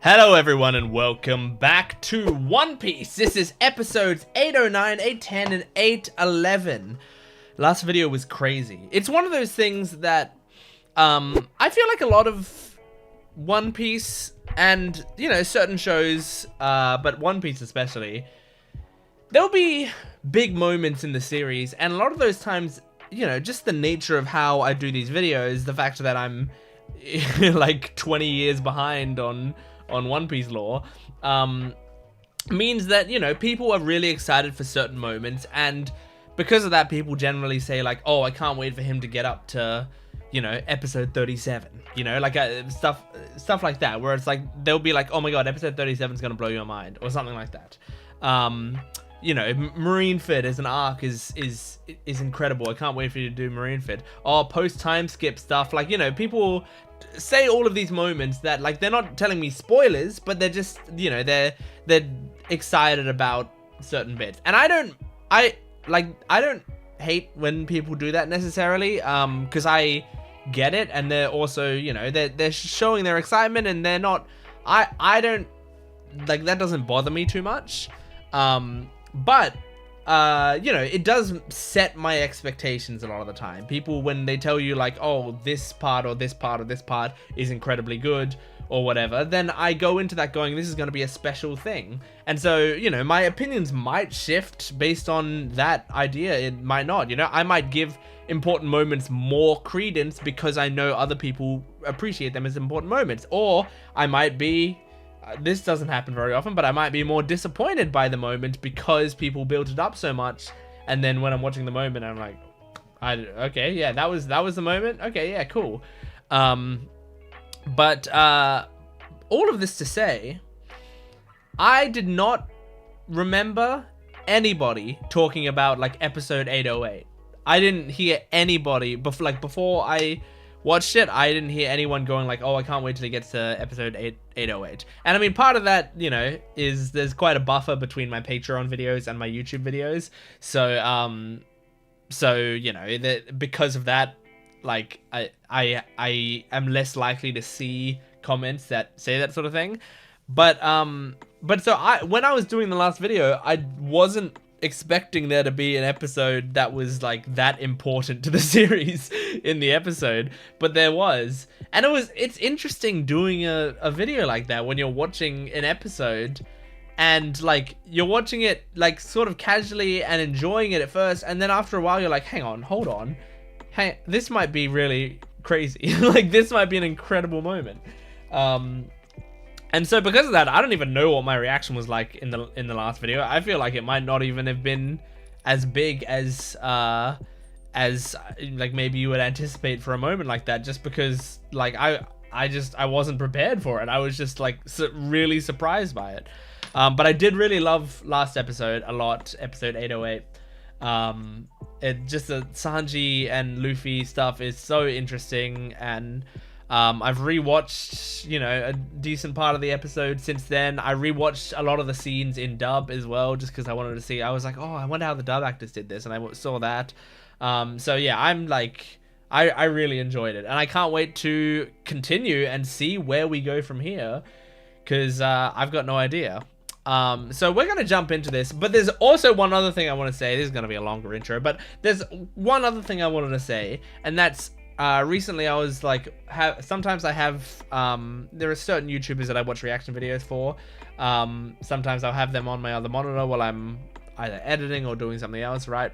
Hello everyone and welcome back to One Piece. This is episodes 809, 810, and 811. Last video was crazy. It's one of those things that I feel like a lot of One Piece and, you know, certain shows, but One Piece especially, there'll be big moments in the series, and a lot of those times, you know, just the nature of how I do these videos, the fact that I'm like 20 years behind on One Piece lore, means that, you know, people are really excited for certain moments, and because of that, people generally say like, oh, I can't wait for him to get up to, you know, episode 37, you know, like stuff like that, where it's like, they'll be like, oh my god, episode 37 is gonna blow your mind, or something like that. You know, Marine Fit as an arc is incredible. I can't wait for you to do Marine Fit. Oh, post time skip stuff, like, you know, people say all of these moments that, like, they're not telling me spoilers, but they're just, you know, they're excited about certain bits. And I don't hate when people do that necessarily, because I get it, and they're also, you know, they're showing their excitement, and they're not, I don't, like, that doesn't bother me too much. But you know, it does set my expectations a lot of the time. People, when they tell you like, oh, this part or this part or this part is incredibly good or whatever, then I go into that going, this is going to be a special thing. And so, you know, my opinions might shift based on that idea. It might not, you know, I might give important moments more credence because I know other people appreciate them as important moments. Or I might be, this doesn't happen very often, but I might be more disappointed by the moment because people built it up so much, and then when I'm watching the moment, I'm like, okay, yeah, that was the moment. Okay, yeah, cool. But all of this to say, I did not remember anybody talking about like episode 808. I didn't hear anybody before I watched it. I didn't hear anyone going like, oh, I can't wait till it gets to episode 808. And I mean, part of that, you know, is there's quite a buffer between my Patreon videos and my YouTube videos. So, you know, because of that, like, I am less likely to see comments that say that sort of thing. But so when I was doing the last video, I wasn't expecting there to be an episode that was like that important to the series in the episode, but there was. And it's interesting doing a video like that when you're watching an episode and like you're watching it like sort of casually and enjoying it at first, and then after a while you're like, hang on, hold on, hey, this might be really crazy. Like, this might be an incredible moment. And so because of that, I don't even know what my reaction was like in the last video. I feel like it might not even have been as big as like maybe you would anticipate for a moment like that, just because like I wasn't prepared for it. I was just like really surprised by it. But I did really love last episode a lot, episode 808. It just the Sanji and Luffy stuff is so interesting, and I've rewatched, you know, a decent part of the episode since then. I rewatched a lot of the scenes in dub as well, just because I wanted to see. I was like, oh, I wonder how the dub actors did this, and I saw that. So yeah, I'm like, I really enjoyed it, and I can't wait to continue and see where we go from here, because I've got no idea. So we're gonna jump into this, but there's also one other thing I want to say. This is gonna be a longer intro, but there's one other thing I wanted to say, and that's, recently I was like, sometimes I have, there are certain YouTubers that I watch reaction videos for. Sometimes I'll have them on my other monitor while I'm either editing or doing something else, right?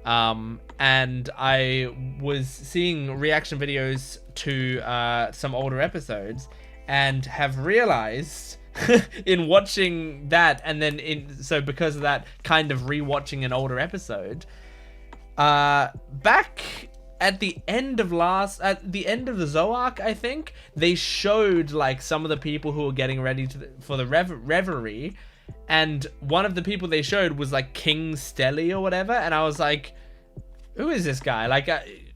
And I was seeing reaction videos to some older episodes, and have realized in watching that, and then so because of that, kind of rewatching an older episode, back at the end of the Zoe arc, I think they showed like some of the people who were getting ready for the reverie, and one of the people they showed was like King Stelly or whatever, and I was like, who is this guy? Like,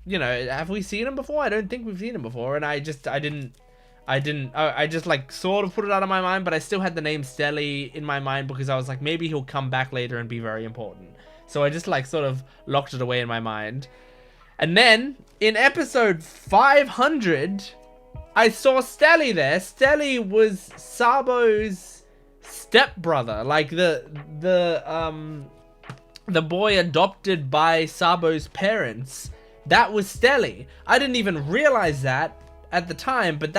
you know, have we seen him before? I don't think we've seen him before, and I just like sort of put it out of my mind, but I still had the name Stelly in my mind because I was like, maybe he'll come back later and be very important. So I just like sort of locked it away in my mind. And then in episode 500, I saw Stelly there. Stelly was Sabo's stepbrother, like the boy adopted by Sabo's parents. That was Stelly. I didn't even realize that at the time, but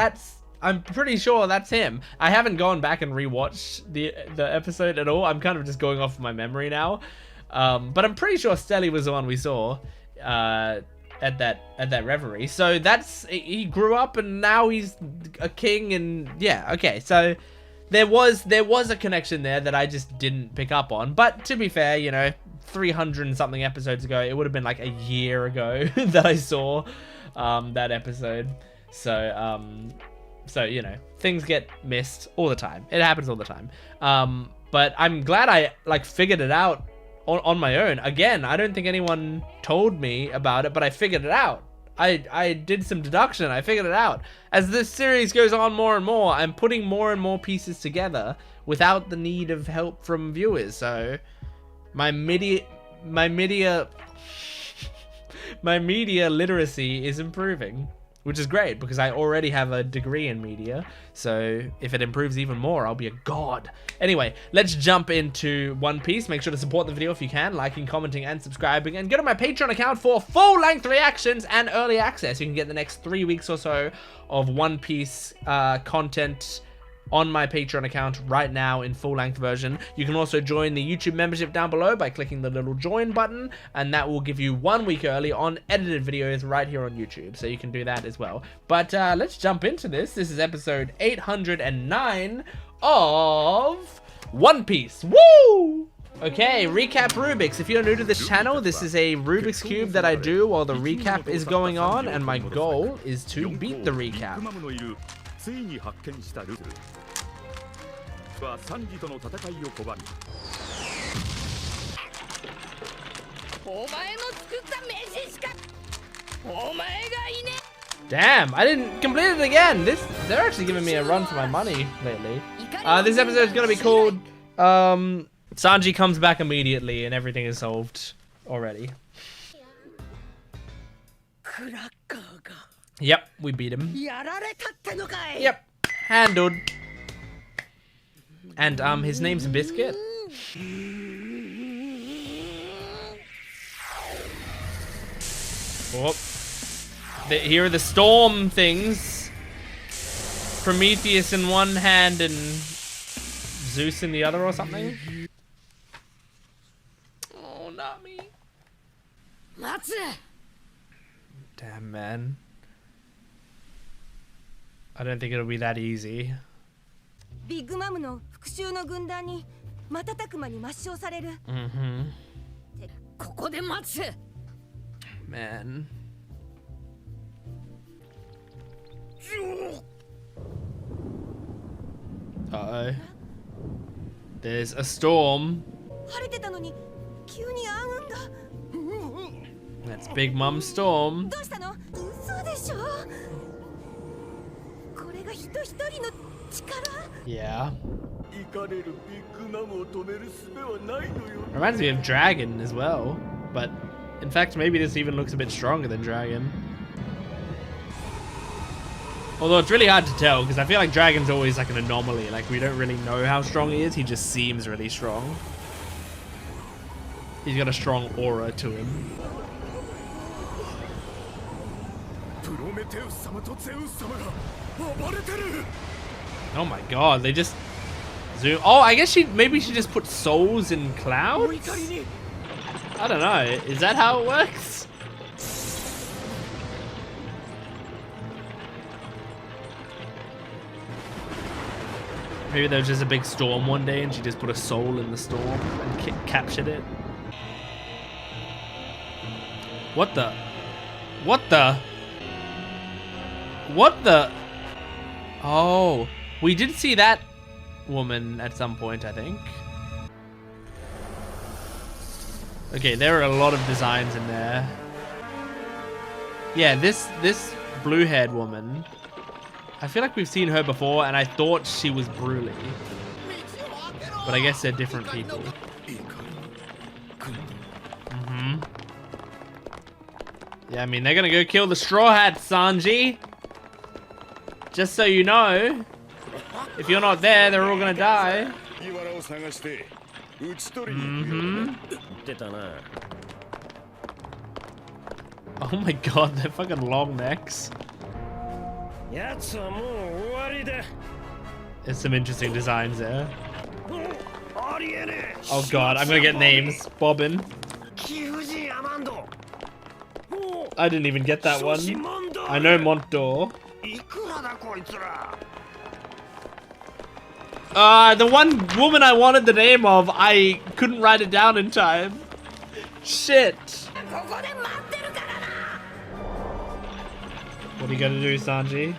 I'm pretty sure that's him. I haven't gone back and rewatched the episode at all. I'm kind of just going off of my memory now. But I'm pretty sure Stelly was the one we saw at that reverie. So he grew up and now he's a king, and yeah, okay. So there was a connection there that I just didn't pick up on. But to be fair, you know, 300 and something episodes ago, it would have been like a year ago that I saw that episode. So you know, things get missed all the time. It happens all the time. But I'm glad I like figured it out on my own. Again, I don't think anyone told me about it, but I figured it out. I did some deduction. I figured it out. As this series goes on more and more, I'm putting more and more pieces together without the need of help from viewers. So my media literacy is improving, which is great because I already have a degree in media. So if it improves even more, I'll be a god. Anyway, let's jump into One Piece. Make sure to support the video if you can, liking, commenting, and subscribing. And go to my Patreon account for full-length reactions and early access. You can get the next 3 weeks or so of One Piece content on my Patreon account right now in full-length version. You can also join the YouTube membership down below by clicking the little join button, and that will give you 1 week early on edited videos right here on YouTube, so you can do that as well. But let's jump into this. This is episode 809 of One Piece. Woo! Okay, recap Rubik's. If you're new to this channel, this is a Rubik's Cube that I do while the recap is going on, and my goal is to beat the recap. ついに発見したルフィはサンジとの戦いを拒みお前の作った飯しかお前がいね Damn, I didn't complete it again. They're actually giving me a run for my money lately. This episode is gonna be called Sanji comes back immediately and everything is solved already. Yep, we beat him. Yep, handled. And his name's Biscuit. Oh. Here are the storm things. Prometheus in one hand and Zeus in the other or something. Oh, Nami. Damn, man. I don't think it'll be that easy. Man. Uh-oh. There's a storm. That's Big Mom Storm. Yeah. Reminds me of Dragon as well, but in fact maybe this even looks a bit stronger than Dragon. Although it's really hard to tell because I feel like Dragon's always like an anomaly, like we don't really know how strong he is, he just seems really strong. He's got a strong aura to him. Oh my god, they just zoom. Oh, I guess maybe she just put souls in clouds? I don't know. Is that how it works? Maybe there was just a big storm one day and she just put a soul in the storm and captured it. What the? What the? What the? Oh, we did see that woman at some point, I think. Okay, there are a lot of designs in there. Yeah, this blue-haired woman, I feel like we've seen her before, and I thought she was Broly. But I guess they're different people. Yeah, I mean, they're gonna go kill the Straw Hat, Sanji. Just so you know, if you're not there, they're all gonna die. Oh my god, they're fucking long necks. There's some interesting designs there. Oh god, I'm gonna get names. Bobbin. I didn't even get that one. I know Montdor. The one woman I wanted the name of, I couldn't write it down in time. Shit. What are you gonna do, Sanji?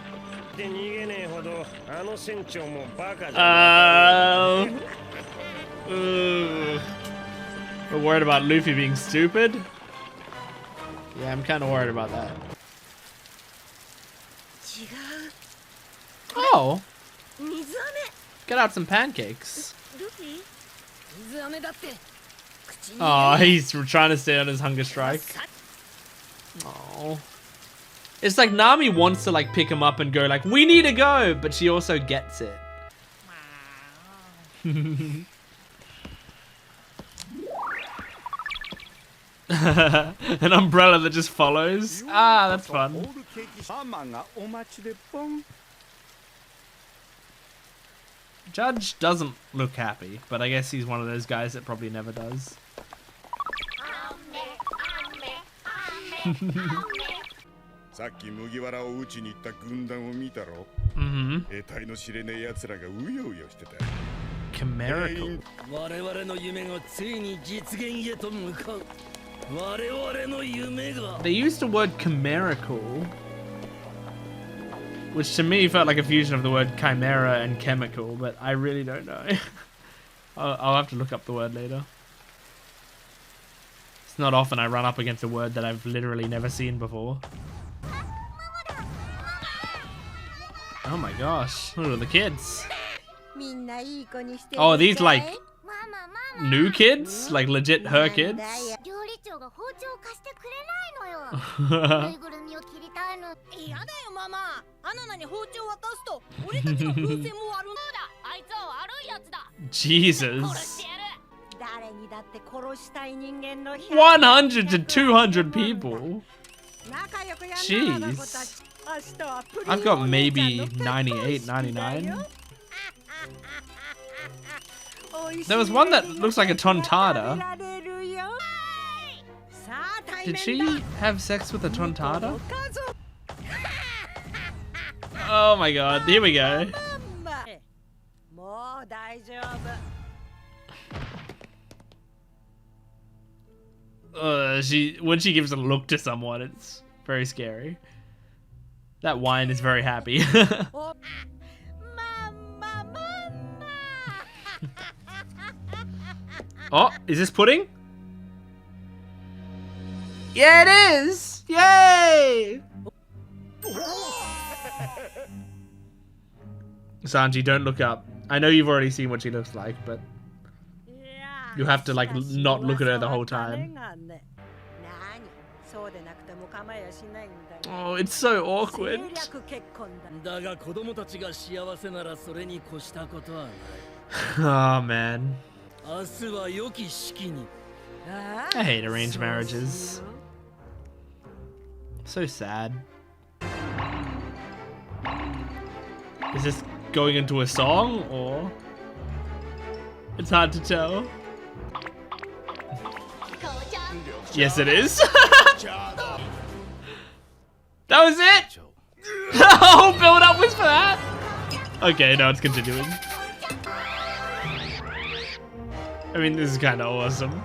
We're worried about Luffy being stupid? Yeah, I'm kind of worried about that. Oh! Get out some pancakes. Oh, he's trying to stay on his hunger strike. Oh. It's like Nami wants to like pick him up and go like, we need to go, but she also gets it. An umbrella that just follows. Ah, that's fun. Judge doesn't look happy, but I guess he's one of those guys that probably never does. Chimerical. They used the word chimerical, which to me felt like a fusion of the word chimera and chemical, but I really don't know. I'll have to look up the word later. It's not often I run up against a word that I've literally never seen before. Oh my gosh, look at the kids. Oh, are these like new kids? Like legit her kids? Jesus. 100 to 200 people? Jeez. I've got maybe 98, 99. There was one that looks like a tontada. Did she have sex with a tontada? Oh my god, here we go. When she gives a look to someone, it's very scary. That wine is very happy. Oh, is this pudding? Yeah, it is! Yay! Sanji, don't look up. I know you've already seen what she looks like, but you have to like not look at her the whole time. Oh, it's so awkward. Oh man. I hate arranged marriages. So sad. Is this going into a song or? It's hard to tell. Yes, it is. That was it. The whole build up was for that. Okay, no, it's continuing. I mean, this is kind of awesome.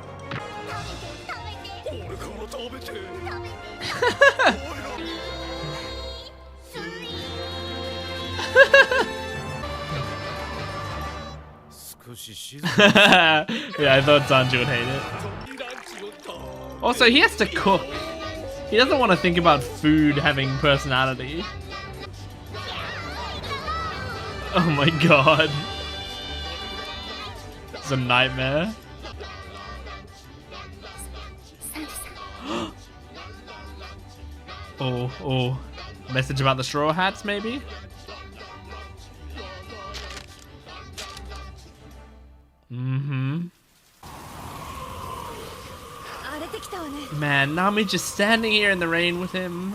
Yeah, I thought Sanji would hate it. Also, he has to cook. He doesn't want to think about food having personality. Oh my god. It's a nightmare. Oh. Message about the Straw Hats, maybe? Mm-hmm. Man, Nami just standing here in the rain with him.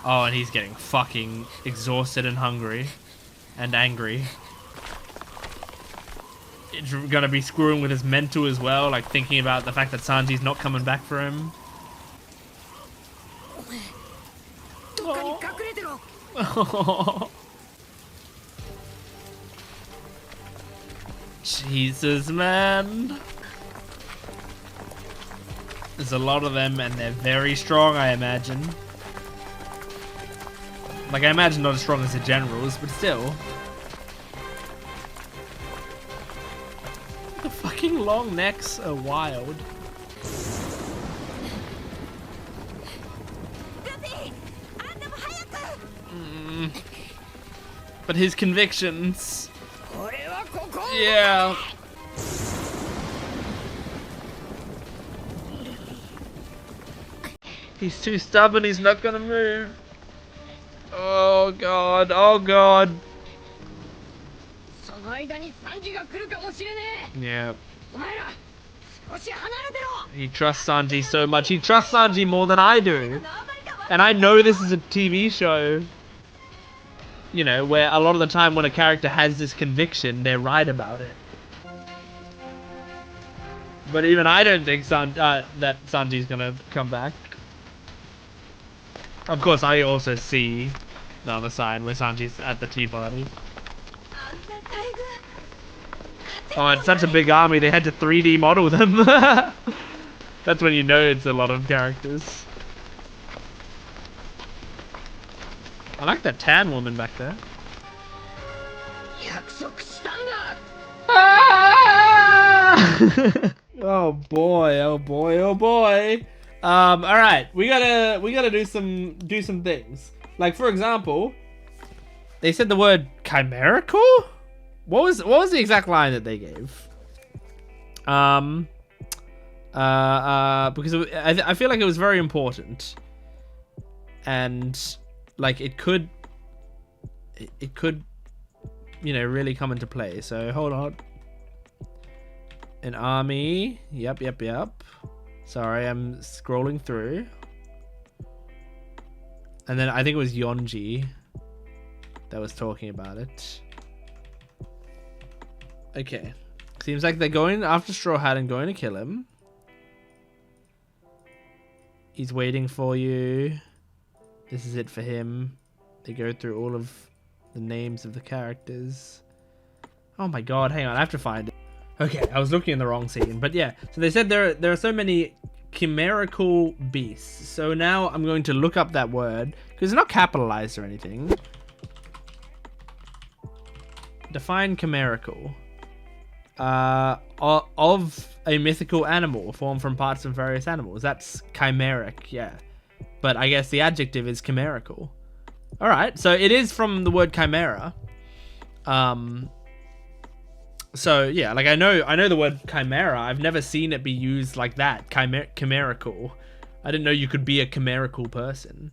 Oh, and he's getting fucking exhausted and hungry. And angry. It's gonna be screwing with his mental as well, like thinking about the fact that Sanji's not coming back for him. Oh. Jesus, man. There's a lot of them, and they're very strong, I imagine. Like, I imagine not as strong as the generals, but still. The fucking long necks are wild. But his convictions. Yeah. He's too stubborn, he's not gonna move. Oh god, oh god. Yeah. He trusts Sanji so much. He trusts Sanji more than I do. And I know this is a TV show. You know, where a lot of the time when a character has this conviction, they're right about it. But even I don't think that Sanji's gonna come back. Of course, I also see the other side where Sanji's at the tea party. Oh, it's such a big army, they had to 3D model them. That's when you know it's a lot of characters. I like that tan woman back there. Oh boy, oh boy, oh boy. All right, we gotta do some things. Like, for example, they said the word chimerical. What was the exact line that they gave? Because I feel like it was very important, and like it could, you know, really come into play. So hold on. An army. Yep. Sorry, I'm scrolling through. And then I think it was Yonji that was talking about it. Okay. Seems like they're going after Straw Hat and going to kill him. He's waiting for you. This is it for him. They go through all of the names of the characters. Oh my god, hang on, I have to find it. Okay, I was looking in the wrong scene, but yeah. So they said there are so many chimerical beasts. So now I'm going to look up that word, because it's not capitalized or anything. Define chimerical. Of a mythical animal formed from parts of various animals. That's chimeric, yeah. But I guess the adjective is chimerical. Alright, so it is from the word chimera. So yeah, like I know the word chimera. I've never seen it be used like that. Chimerical. I didn't know you could be a chimerical person.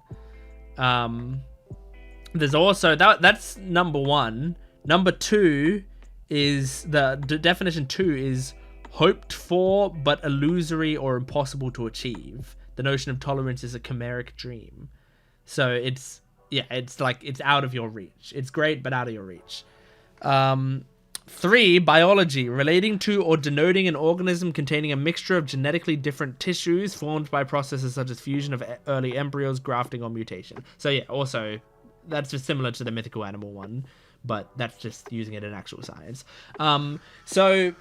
There's also that's number one. Number two is the definition 2 is hoped for but illusory or impossible to achieve. The notion of tolerance is a chimeric dream. So it's like it's out of your reach. It's great but out of your reach. 3, biology, relating to or denoting an organism containing a mixture of genetically different tissues formed by processes such as fusion of early embryos, grafting, or mutation. So yeah, also that's just similar to the mythical animal one, but that's just using it in actual science. So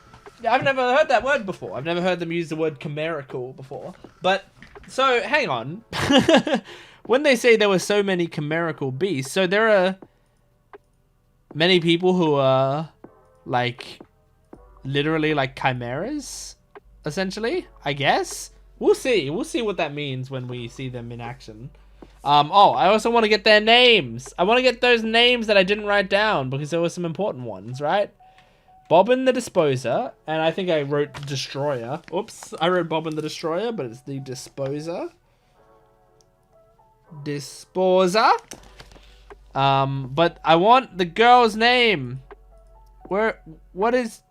I've never heard that word before. I've never heard them use the word chimerical before. But so hang on. When they say there were so many chimerical beasts, so there are many people who are like literally like chimeras, essentially, I guess. We'll see what that means when we see them in action. Oh, I also want to get their names. I want to get those names that I didn't write down because there were some important ones, right? Bobbin the Disposer, and I think I wrote Destroyer. Oops, I wrote Bobbin the Destroyer, but it's the Disposer. But I want the girl's name. What is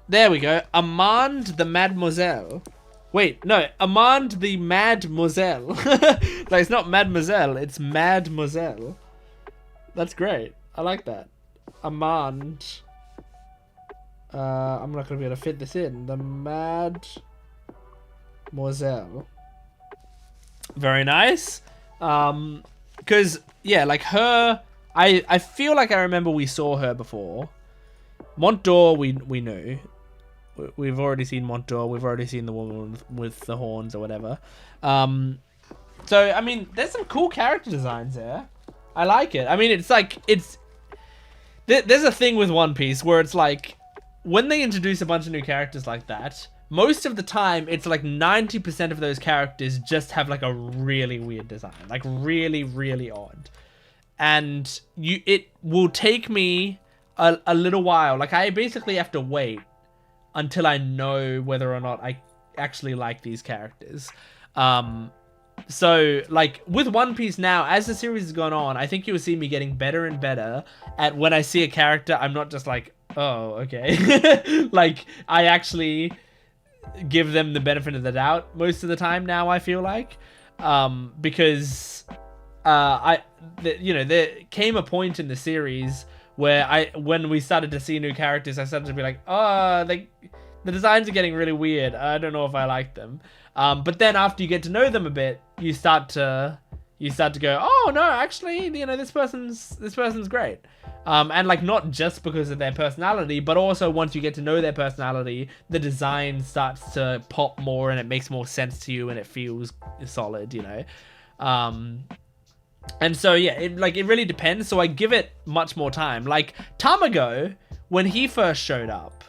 There we go. Amand the Mademoiselle. Wait, no, Amand the Mademoiselle. Like, it's not Mademoiselle, it's Mademoiselle. That's great. I like that. Amand. I'm not gonna be able to fit this in. The Mademoiselle. Very nice. Because, yeah, like her... I feel like I remember we saw her before. Mont d'Or, we knew. We've already seen Mont d'Or. We've already seen the woman with the horns or whatever. So, I mean, there's some cool character designs there. I like it. I mean, it's like... There's a thing with One Piece where it's like... When they introduce a bunch of new characters like that... Most of the time, it's like 90% of those characters just have like a really weird design. Like really, really odd. And it will take me a little while. Like I basically have to wait until I know whether or not I actually like these characters. So like with One Piece now, as the series has gone on, I think you will see me getting better and better at when I see a character, I'm not just like, oh, okay. Like I actually... give them the benefit of the doubt most of the time now, I feel like, because there came a point in the series where when we started to see new characters, I started to be like, oh, the designs are getting really weird, I don't know if I like them. But then after you get to know them a bit, you start to go, oh no, actually, this person's great. And like not just because of their personality, but also once you get to know their personality, the design starts to pop more and it makes more sense to you and it feels solid, And so yeah, it really depends. So I give it much more time. Like Tamago, when he first showed up,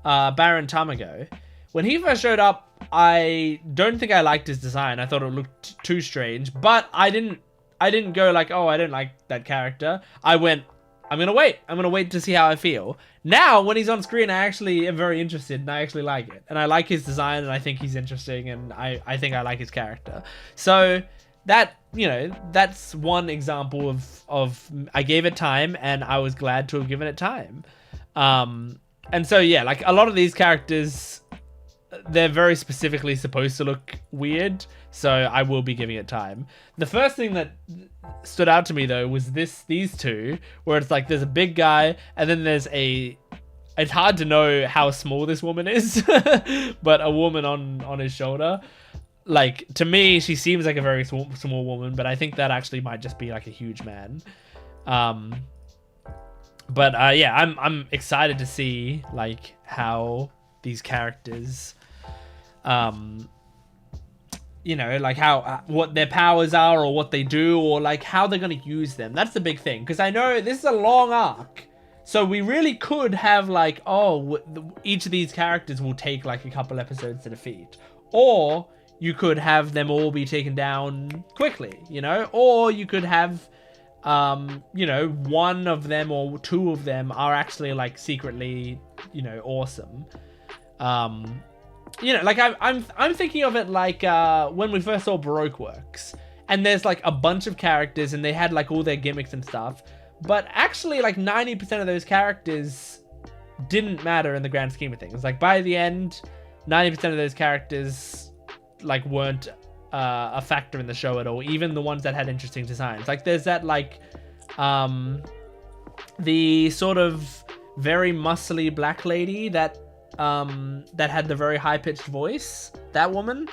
Baron Tamago, when he first showed up, I don't think I liked his design. I thought it looked too strange, but I didn't go like, oh, I don't like that character. I went, I'm gonna wait to see how I feel. Now, when he's on screen, I actually am very interested and I actually like it. And I like his design and I think he's interesting and I think I like his character. So that, that's one example of I gave it time and I was glad to have given it time. And so, yeah, like a lot of these characters, they're very specifically supposed to look weird, so I will be giving it time. The first thing that stood out to me though was these two, where it's like there's a big guy and then there's it's hard to know how small this woman is, but a woman on his shoulder. Like to me, she seems like a very small woman, but I think that actually might just be like a huge man. But yeah, I'm excited to see like how these characters like how what their powers are or what they do or like how they're going to use them. That's the big thing, because I know this is a long arc, so we really could have like, oh, each of these characters will take like a couple episodes to defeat, or you could have them all be taken down quickly, or you could have one of them or two of them are actually like secretly awesome. Like I'm thinking of it like when we first saw Baroque Works, and there's like a bunch of characters and they had like all their gimmicks and stuff, but actually like 90% of those characters didn't matter in the grand scheme of things. Like by the end, 90% of those characters like weren't a factor in the show at all, even the ones that had interesting designs. Like there's that like the sort of very muscly black lady that had the very high-pitched voice. That woman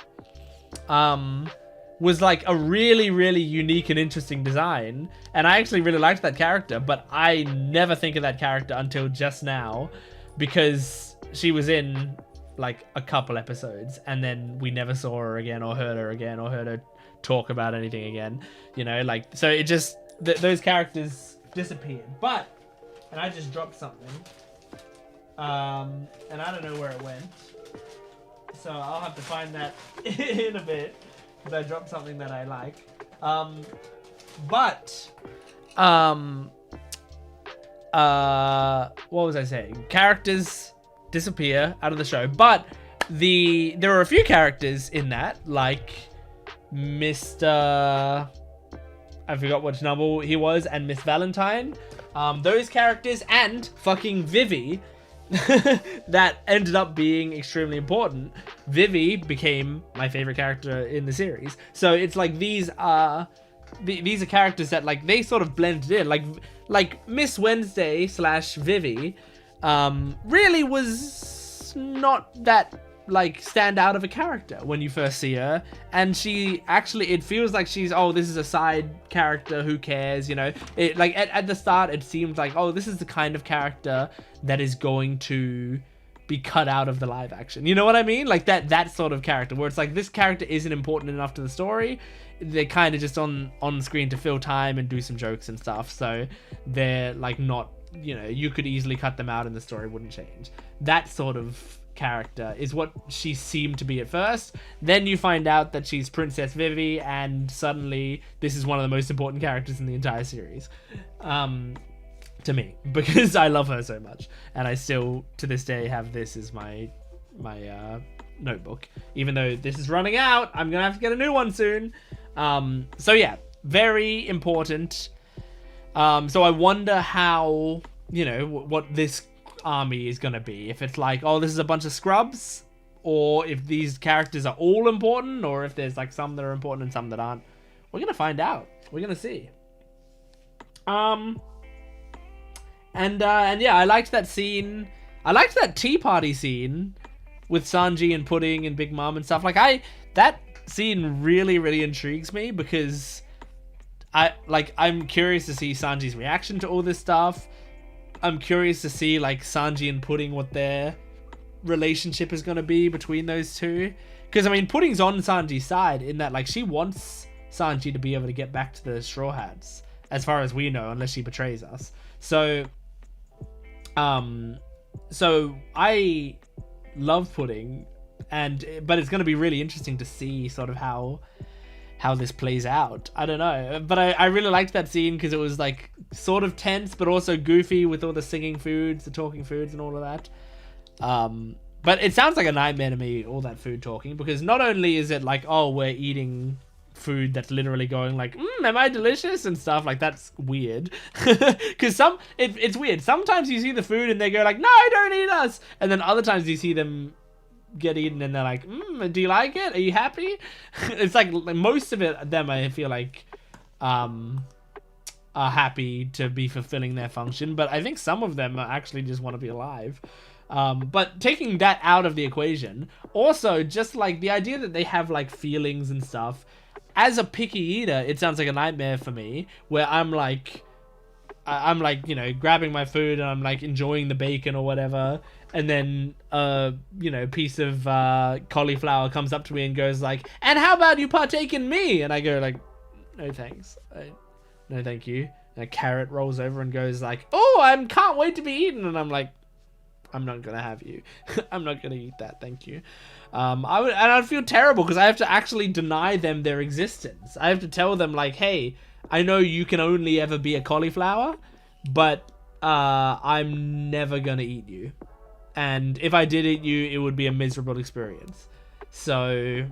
was like a really, really unique and interesting design, and I actually really liked that character, but I never think of that character until just now, because she was in like a couple episodes and then we never saw her again or heard her talk about anything again, like, so it just those characters disappeared. And I just dropped something. And I don't know where it went, so I'll have to find that in a bit, because I dropped something that I like. What was I saying? Characters disappear out of the show, but there are a few characters in that, like Mr. I forgot which number he was, and Miss Valentine. Those characters and fucking Vivi. that ended up being extremely important. Vivi became my favorite character in the series. So it's like these are characters that like they sort of blended in. Like Miss Wednesday / Vivi really was not that like stand out of a character when you first see her, and she actually, it feels like she's, oh, this is a side character, who cares, you know. It like at the start it seemed like, oh, this is the kind of character that is going to be cut out of the live action, you know what I mean? Like that sort of character where it's like this character isn't important enough to the story, they're kind of just on screen to fill time and do some jokes and stuff, so they're like not, you know, you could easily cut them out and the story wouldn't change. That sort of character is what she seemed to be at first. Then you find out that she's Princess Vivi, and suddenly this is one of the most important characters in the entire series, to me, because I love her so much, and I still to this day have this as my notebook, even though this is running out. I'm gonna have to get a new one soon. So yeah, very important. So I wonder how, you know, what this army is gonna be, if it's like, oh, this is a bunch of scrubs, or if these characters are all important, or if there's like some that are important and some that aren't. We're gonna find out. We're gonna see. And yeah, I liked that scene. I liked that tea party scene with Sanji and Pudding and Big Mom and stuff. Like that scene really intrigues me, because I'm curious to see Sanji's reaction to all this stuff. I'm curious to see like Sanji and Pudding, what their relationship is going to be between those two. Because I mean, Pudding's on Sanji's side in that like she wants Sanji to be able to get back to the Straw Hats, as far as we know, unless she betrays us. So I love Pudding, but it's going to be really interesting to see sort of how this plays out. I don't know, but I really liked that scene because it was like sort of tense, but also goofy with all the singing foods, the talking foods, and all of that. But it sounds like a nightmare to me, all that food talking, because not only is it like, oh, we're eating food that's literally going like, am I delicious and stuff, like that's weird. Because it's weird. Sometimes you see the food and they go like, no, don't eat us, and then other times you see them get eaten and they're like, do you like it? Are you happy? It's like most of them I feel like are happy to be fulfilling their function, but I think some of them actually just want to be alive. But taking that out of the equation, also just like the idea that they have like feelings and stuff, as a picky eater, it sounds like a nightmare for me, where I'm like, you know, grabbing my food and I'm like enjoying the bacon or whatever, and then you know, piece of cauliflower comes up to me and goes like, and how about you partake in me? And I go like, no thanks, no thank you. And a carrot rolls over and goes like, oh, I can't wait to be eaten. And I'm like, I'm not gonna have you. I'm not gonna eat that, thank you. I'd feel terrible because I have to actually deny them their existence. I have to tell them like, hey, I know you can only ever be a cauliflower, but I'm never gonna eat you. And if I did eat you, it would be a miserable experience. So,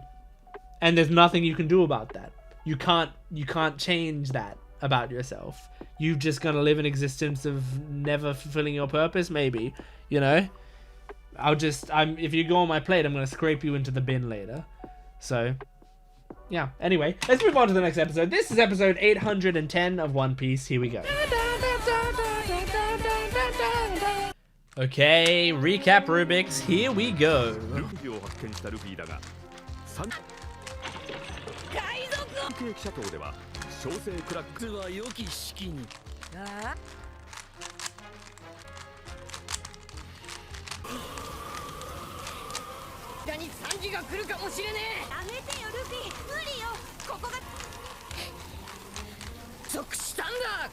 and there's nothing you can do about that. You can't change that about yourself. You're just gonna live an existence of never fulfilling your purpose, maybe, you know? If you go on my plate, I'm gonna scrape you into the bin later. So, yeah. Anyway, let's move on to the next episode. This is episode 810 of One Piece. Here we go. Okay, recap Rubik's. Here we go.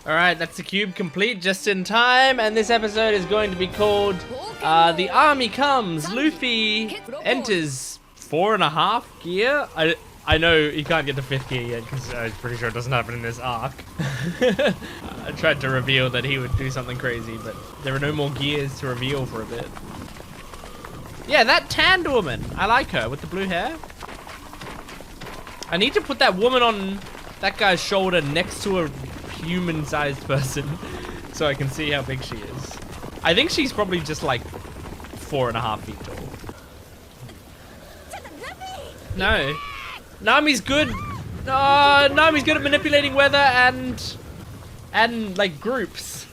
Alright, that's the cube complete just in time, and this episode is going to be called The Army Comes. Luffy enters 4.5 gear. I know he can't get to 5th gear yet because I'm pretty sure it doesn't happen in this arc. I tried to reveal that he would do something crazy, but there are no more gears to reveal for a bit. Yeah, that tanned woman. I like her with the blue hair. I need to put that woman on that guy's shoulder next to a human-sized person so I can see how big she is. I think she's probably just like 4.5 feet tall. No. Nami's good. Nami's good at manipulating weather and like groups.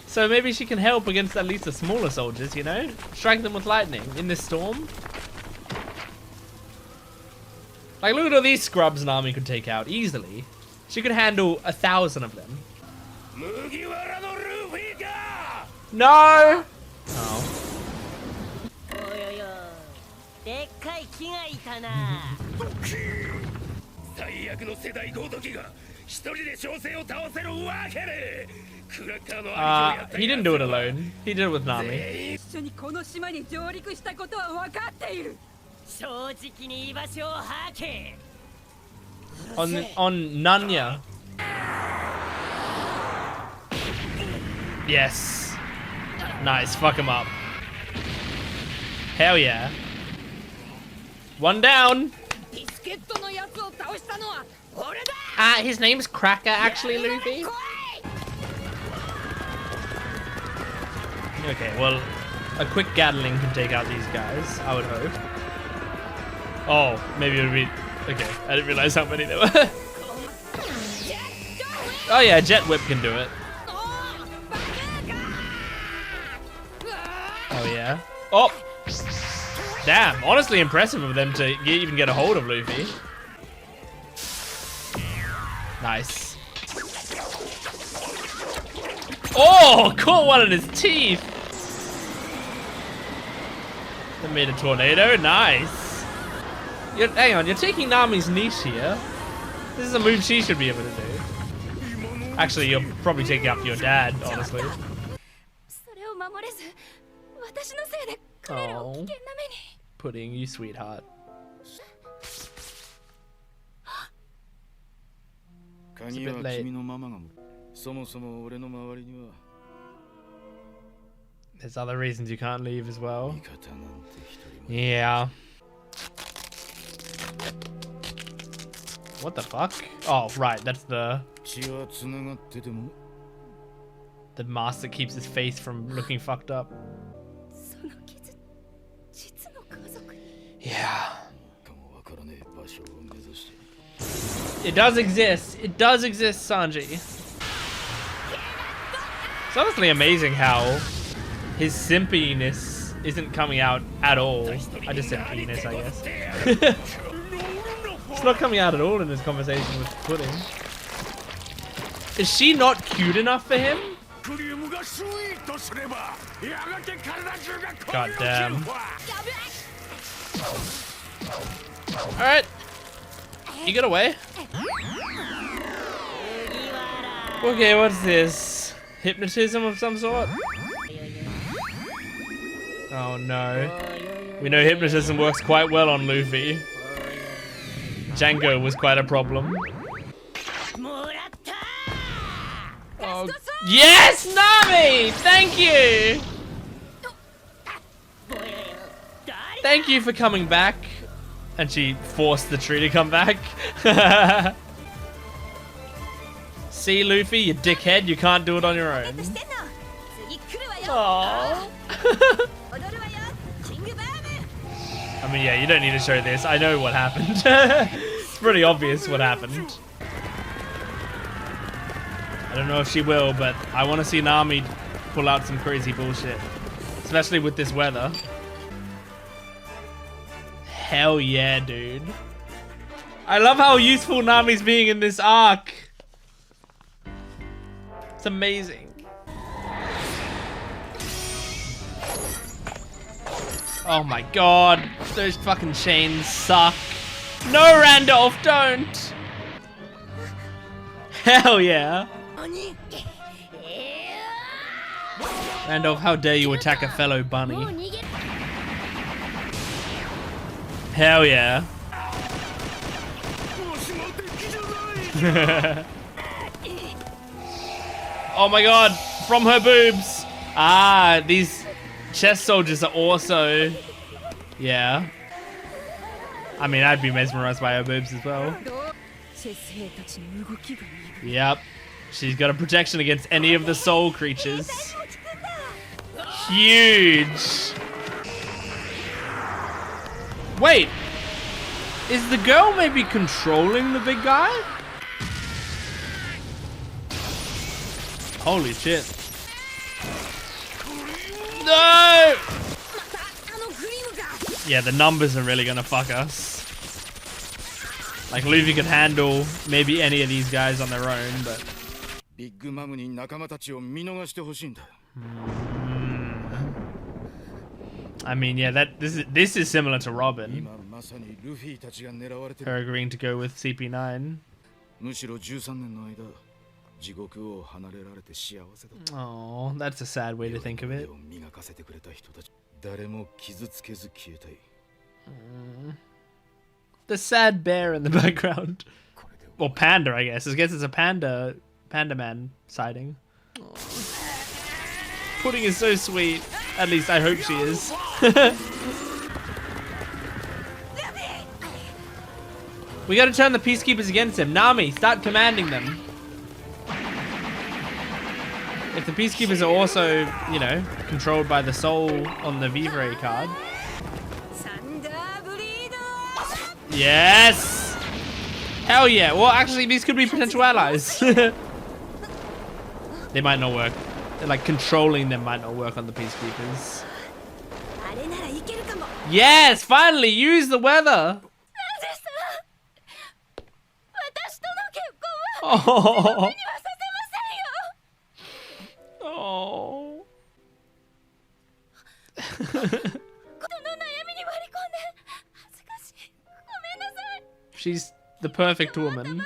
So maybe she can help against at least the smaller soldiers, you know? Strike them with lightning in this storm. Like, look at all these scrubs Nami could take out easily. She could handle 1,000 of them. No! Oh. He didn't do it alone. He did it with Nami. On Nanya. Yes. Nice. Fuck him up. Hell yeah. One down. His name's Cracker, actually, Luffy. Okay, well, a quick Gatling can take out these guys, I would hope. Oh, maybe it would be... Okay, I didn't realize how many there were. Oh yeah, Jet Whip can do it. Oh yeah. Oh! Damn, honestly impressive of them to even get a hold of Luffy. Nice. Oh, caught one in his teeth. That made a tornado. Nice. Hang on, you're taking Nami's niche here. This is a move she should be able to do. Actually, you're probably taking after your dad, honestly. Oh, Pudding, you sweetheart. It's a bit late. There's other reasons you can't leave as well. Yeah. What the fuck? Oh, right, that's the mask that keeps his face from looking fucked up. Yeah. It does exist. It does exist, Sanji. It's honestly amazing how his simpiness isn't coming out at all. I just said penis, I guess. It's not coming out at all in his conversation with Pudding. Is she not cute enough for him? God damn. Alright. You get away. Okay, what's this? Hypnotism of some sort? Oh no. We know hypnotism works quite well on Luffy. Django was quite a problem. Oh. Yes, Nami! Thank you! Thank you for coming back. And she forced the tree to come back. See, Luffy, you dickhead, you can't do it on your own. Aww. I mean, yeah, you don't need to show this. I know what happened. It's pretty obvious what happened. I don't know if she will, but I want to see Nami pull out some crazy bullshit. Especially with this weather. Hell yeah, dude. I love how useful Nami's being in this arc. It's amazing. Oh my god. Those fucking chains suck. No, Randolph, don't. Hell yeah. Randolph, how dare you attack a fellow bunny? Hell yeah. Oh my god, from her boobs. Ah, these chest soldiers are also... Yeah. I mean, I'd be mesmerized by her boobs as well. Yep. She's got a protection against any of the soul creatures. Huge. Wait, is the girl maybe controlling the big guy? Holy shit. No! Yeah, the numbers are really gonna fuck us. Like, Luffy could handle maybe any of these guys on their own, but... I mean, yeah, this is similar to Robin. Her agreeing to go with CP9. Oh, that's a sad way to think of it. The sad bear in the background. Or panda, I guess. I guess it's a panda man sighting. Pudding is so sweet. At least I hope she is. We gotta turn the peacekeepers against him. Nami, start commanding them. If the peacekeepers are also, you know, controlled by the soul on the Vivre card. Yes! Hell yeah. Well, actually, these could be potential allies. They might not work. Like, controlling them might not work on the peacekeepers. Yes! Finally! Use the weather! Oh. Oh. She's the perfect woman.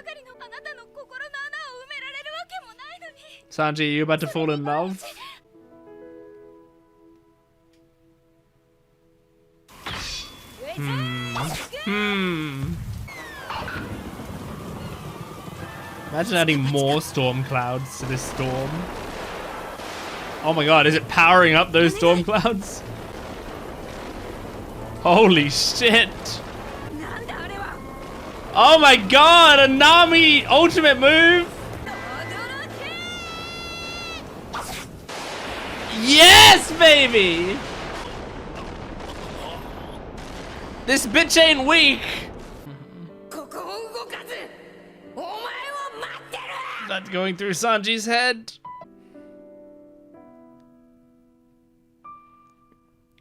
Sanji, are you about to fall in love? Imagine adding more storm clouds to this storm. Oh my god, is it powering up those storm clouds? Holy shit! Oh my god, a Nami ultimate move! Yes, baby! This bitch ain't weak! That's going through Sanji's head.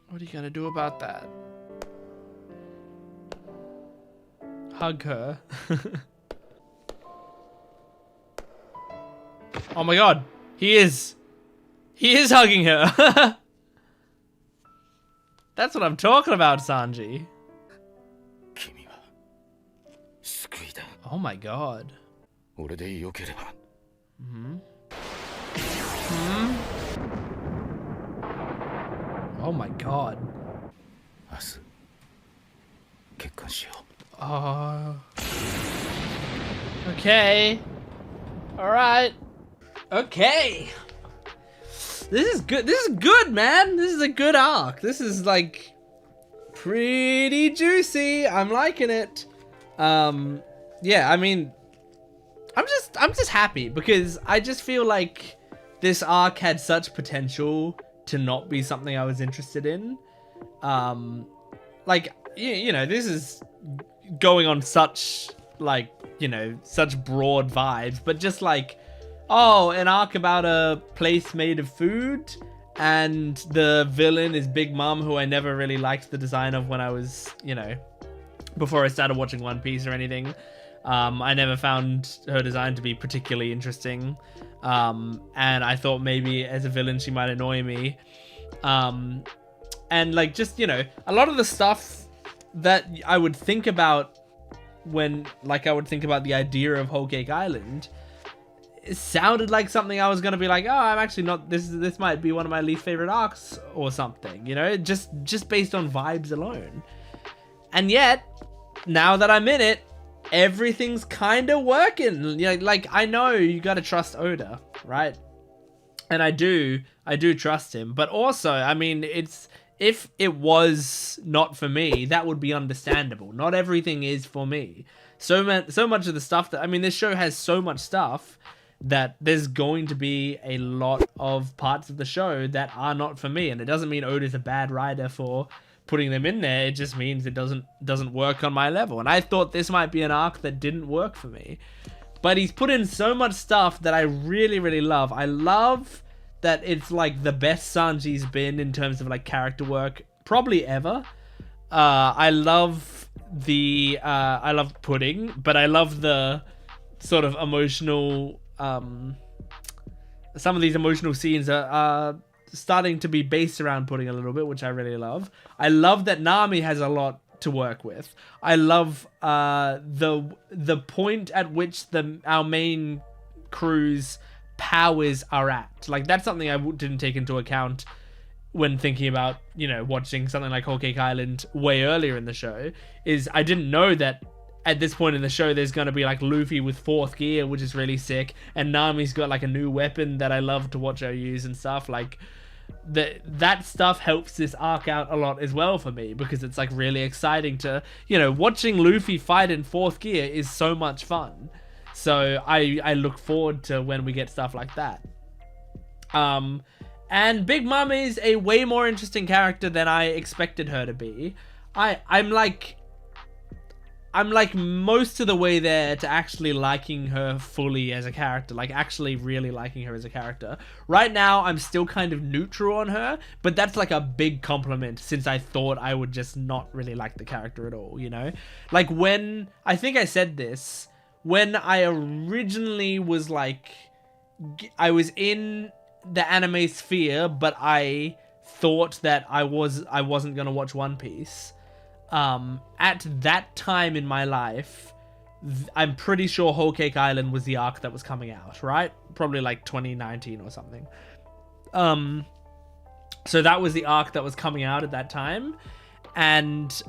What are you gonna do about that? Hug her. Oh my god, he is hugging her. That's what I'm talking about, Sanji. Oh my god. Oh my god. Oh. Okay. Alright. Okay. This is good. This is good, man. This is a good arc. This is like pretty juicy. I'm liking it. Yeah, I mean, I'm just happy because I just feel like this arc had such potential to not be something I was interested in. Like, you know, this is going on such, like, you know, such broad vibes, but just like, oh, an arc about a place made of food, and the villain is Big Mom, who I never really liked the design of when I was, you know, before I started watching One Piece or anything. I never found her design to be particularly interesting. And I thought maybe as a villain she might annoy me. And like, just, you know, a lot of the stuff that I would think about when, like, I would think about the idea of Whole Cake Island, it sounded like something I was gonna be like, oh, I'm actually not, this might be one of my least favorite arcs or something, you know, just based on vibes alone. And yet, now that I'm in it, everything's kind of working. You know, like, I know you gotta trust Oda, right? And I do trust him. But also, I mean, if it was not for me, that would be understandable. Not everything is for me. So much of the stuff that, I mean, this show has so much stuff that there's going to be a lot of parts of the show that are not for me. And it doesn't mean Oda's a bad writer for putting them in there. It just means it doesn't work on my level. And I thought this might be an arc that didn't work for me. But he's put in so much stuff that I really, really love. I love that it's like the best Sanji's been in terms of like character work probably ever. I love Pudding, but I love the sort of emotional, some of these emotional scenes are starting to be based around Pudding a little bit, which I really love. I love that Nami has a lot to work with. I love the point at which our main crew's powers are at. Like, that's something I didn't take into account when thinking about, you know, watching something like Whole Cake Island way earlier in the show, is I didn't know that at this point in the show there's going to be like Luffy with 4th gear, which is really sick, and Nami's got like a new weapon that I love to watch her use and stuff. Like, that stuff helps this arc out a lot as well for me, because it's like really exciting to, you know, watching Luffy fight in 4th gear is so much fun. So I look forward to when we get stuff like that. And Big Mom is a way more interesting character than I expected her to be. I'm like most of the way there to actually liking her fully as a character, like actually really liking her as a character. Right now, I'm still kind of neutral on her, but that's like a big compliment, since I thought I would just not really like the character at all, you know? Like, when, I think I said this, when I originally was like, I was in the anime sphere, but I thought that I wasn't gonna watch One Piece. At that time in my life, I'm pretty sure Whole Cake Island was the arc that was coming out, right? Probably like 2019 or something. So that was the arc that was coming out at that time, and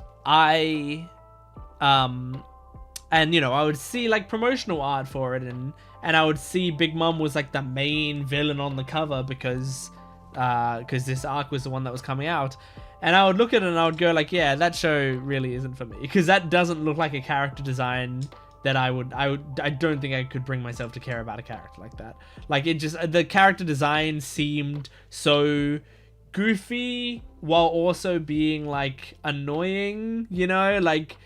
and you know, I would see like promotional art for it, and I would see Big Mom was like the main villain on the cover because this arc was the one that was coming out. And I would look at it and I would go like, yeah, that show really isn't for me, because that doesn't look like a character design that I don't think I could bring myself to care about a character like that. Like, it just, the character design seemed so goofy while also being like annoying, you know, like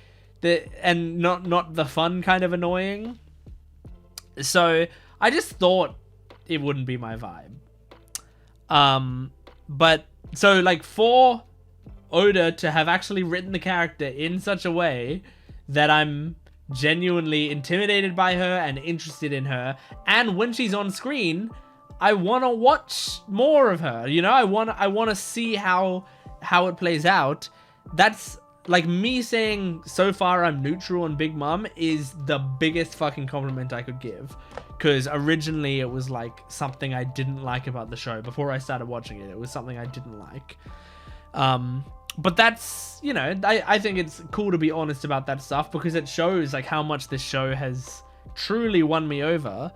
and not the fun kind of annoying. So I just thought it wouldn't be my vibe. But so like, for Oda to have actually written the character in such a way that I'm genuinely intimidated by her and interested in her, and when she's on screen, I want to watch more of her, you know? I want to see how it plays out. That's like me saying so far I'm neutral on Big Mom is the biggest fucking compliment I could give, because originally it was like something I didn't like about the show. Before I started watching it, it was something I didn't like. But that's, you know, I think it's cool to be honest about that stuff, because it shows like how much this show has truly won me over.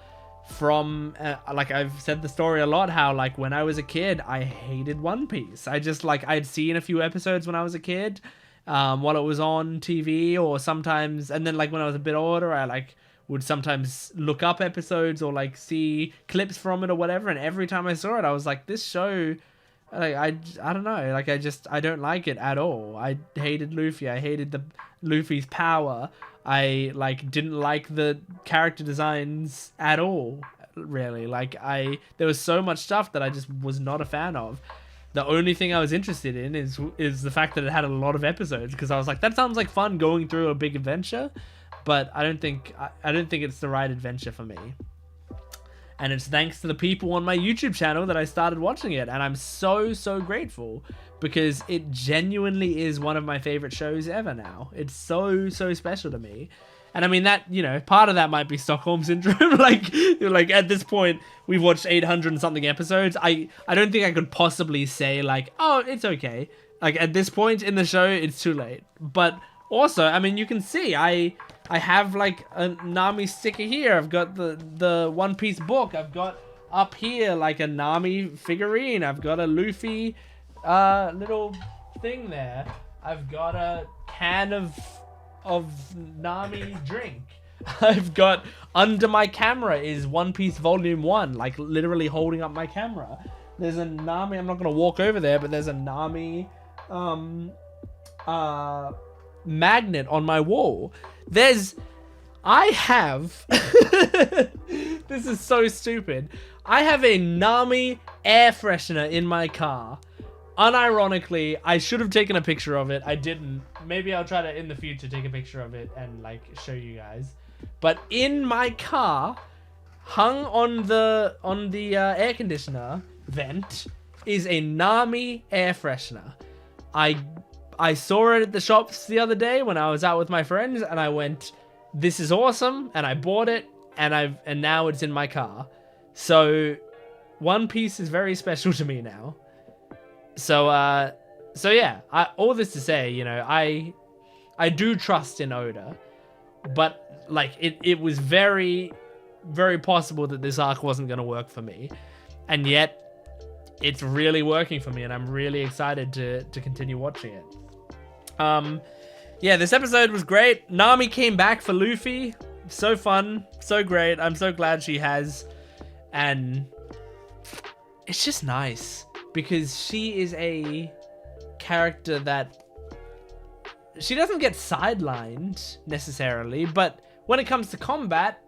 From like, I've said the story a lot, how like when I was a kid I hated One Piece. I just like, I'd seen a few episodes when I was a kid, while it was on TV, or sometimes, and then like when I was a bit older, I like would sometimes look up episodes or like see clips from it or whatever, and every time I saw it I was like, this show, like, I don't know, like I don't like it at all. I hated Luffy. I hated Luffy's power. I like didn't like the character designs at all, really. Like, there was so much stuff that I just was not a fan of. The only thing I was interested in is the fact that it had a lot of episodes, because I was like, that sounds like fun going through a big adventure, but I don't think it's the right adventure for me. And it's thanks to the people on my YouTube channel that I started watching it, and I'm so grateful, because it genuinely is one of my favorite shows ever now. It's so special to me. And I mean, that, you know, part of that might be Stockholm Syndrome. like at this point, we've watched 800 and something episodes. I don't think I could possibly say like, oh, it's okay. Like, at this point in the show, it's too late. But also, I mean, you can see I have like a Nami sticker here. I've got the One Piece book. I've got up here like a Nami figurine. I've got a Luffy little thing there. I've got a can of Nami drink. I've got under my camera is One Piece Volume 1, like literally holding up my camera. There's a Nami, I'm not gonna walk over there, but there's a Nami magnet on my wall. I have this is so stupid. I have a Nami air freshener in my car. Unironically, I should have taken a picture of it. I didn't. Maybe I'll try to in the future take a picture of it and like show you guys. But in my car, hung on the air conditioner vent, is a Nami air freshener. I saw it at the shops the other day when I was out with my friends, and I went, "This is awesome!" And I bought it, and now it's in my car. So, One Piece is very special to me now. So yeah. All this to say, you know, I do trust in Oda, but like it was very, very possible that this arc wasn't gonna work for me, and yet it's really working for me, and I'm really excited to continue watching it. Yeah, this episode was great. Nami came back for Luffy. So fun, so great. I'm so glad she has. And it's just nice because she is a character that she doesn't get sidelined necessarily, but when it comes to combat,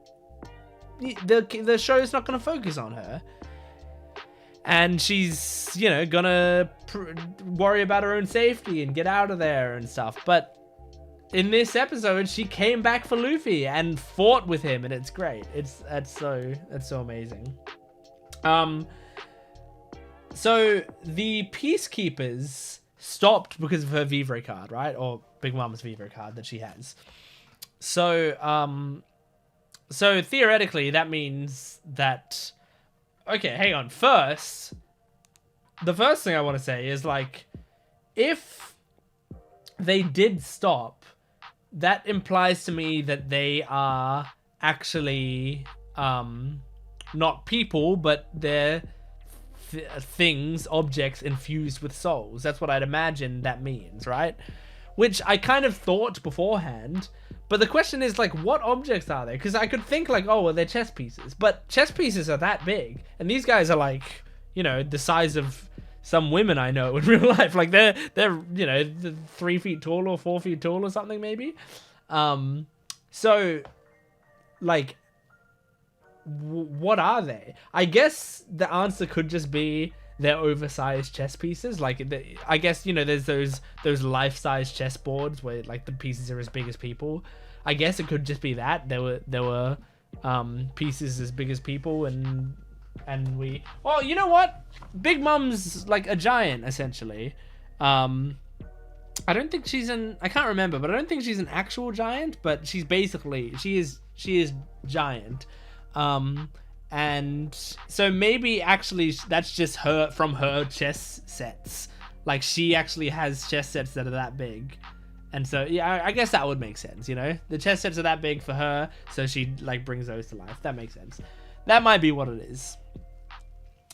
the show is not going to focus on her. And she's, you know, gonna worry about her own safety and get out of there and stuff. But in this episode, she came back for Luffy and fought with him, and it's great. That's so amazing. So the peacekeepers stopped because of her Vivre card, right? Or Big Mom's Vivre card that she has. So theoretically, that means that. Okay, hang on. First, the first thing I want to say is, like, if they did stop, that implies to me that they are actually not people, but they're things, objects infused with souls. That's what I'd imagine that means, right? Which I kind of thought beforehand. But the question is, like, what objects are they? Because I could think, like, oh, well, they're chess pieces. But chess pieces are that big. And these guys are, like, you know, the size of some women I know in real life. Like, they're you know, 3 feet tall or 4 feet tall or something, maybe. So, like, what are they? I guess the answer could just be they're oversized chess pieces. Like, I guess, you know, there's those life-size chess boards where, like, the pieces are as big as people. I guess it could just be that there were pieces as big as people, and we. Oh, you know what? Big Mom's like a giant essentially. I don't think she's I can't remember, but I don't think she's an actual giant. But she's basically she is giant. And so maybe actually that's just her from her chess sets. Like, she actually has chess sets that are that big. And so, yeah, I guess that would make sense, you know? The chess sets are that big for her, so she, like, brings those to life. That makes sense. That might be what it is.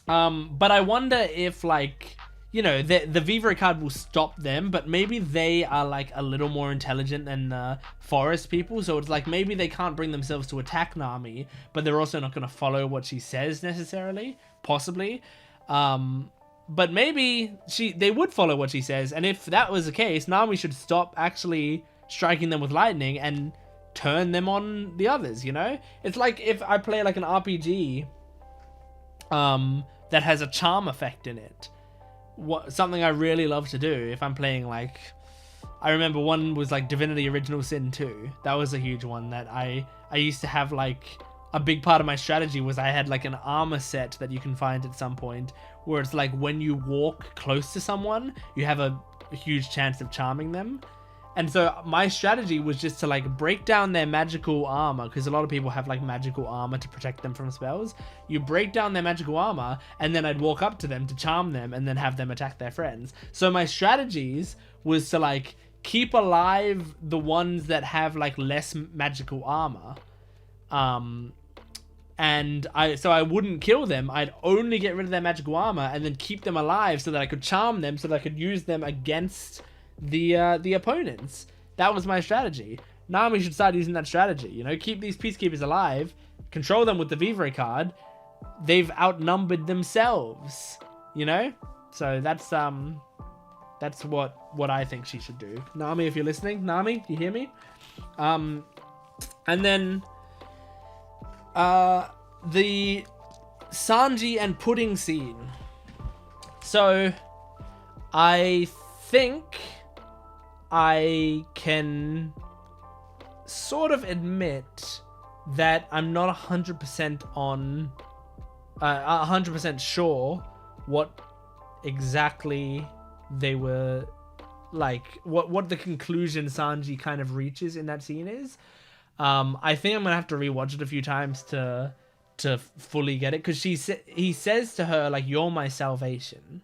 But I wonder if, like, you know, the Vivre card will stop them, but maybe they are, like, a little more intelligent than the forest people. So it's like maybe they can't bring themselves to attack Nami, but they're also not going to follow what she says necessarily. Possibly. But maybe they would follow what she says. And if that was the case, Nami should stop actually striking them with lightning and turn them on the others, you know? It's like if I play, like, an RPG that has a charm effect in it. Something I really love to do if I'm playing, like, I remember one was like Divinity Original Sin 2. That was a huge one that I used to have. Like, a big part of my strategy was I had, like, an armor set that you can find at some point where it's like when you walk close to someone, you have a huge chance of charming them. And so my strategy was just to, like, break down their magical armor, because a lot of people have, like, magical armor to protect them from spells. You break down their magical armor, and then I'd walk up to them to charm them, and then have them attack their friends. So my strategies was to, like, keep alive the ones that have, like, less magical armor. And so I wouldn't kill them. I'd only get rid of their magical armor, and then keep them alive so that I could charm them, so that I could use them against the opponents. That was my strategy. Nami should start using that strategy. You know, keep these peacekeepers alive, control them with the Vivre card. They've outnumbered themselves, you know? So that's what I think she should do. Nami, if you're listening, Nami, do you hear me? And then the Sanji and Pudding scene. So I think I can sort of admit that I'm not 100% on 100% sure what exactly they were like, what the conclusion Sanji kind of reaches in that scene is. I think I'm gonna have to rewatch it a few times to fully get it, because he says to her like, "You're my salvation,"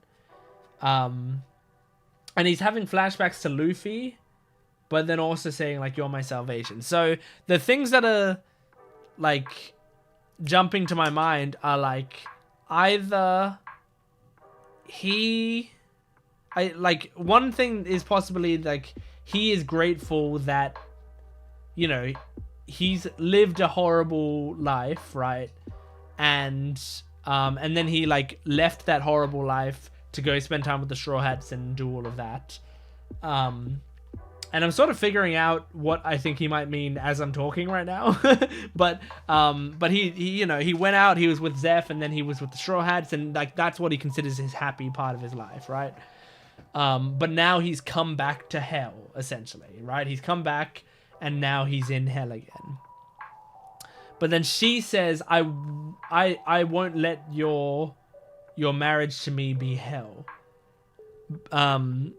and he's having flashbacks to Luffy, but then also saying like, "You're my salvation." So the things that are like jumping to my mind are like, either one thing is possibly like he is grateful that, you know, he's lived a horrible life, right? And then he like left that horrible life to go spend time with the Straw Hats and do all of that. And I'm sort of figuring out what I think he might mean as I'm talking right now. but he you know, he went out, he was with Zeph, and then he was with the Straw Hats, and like that's what he considers his happy part of his life, right? But now he's come back to hell, essentially, right? He's come back and now he's in hell again. But then she says, I won't let your marriage to me be hell. Or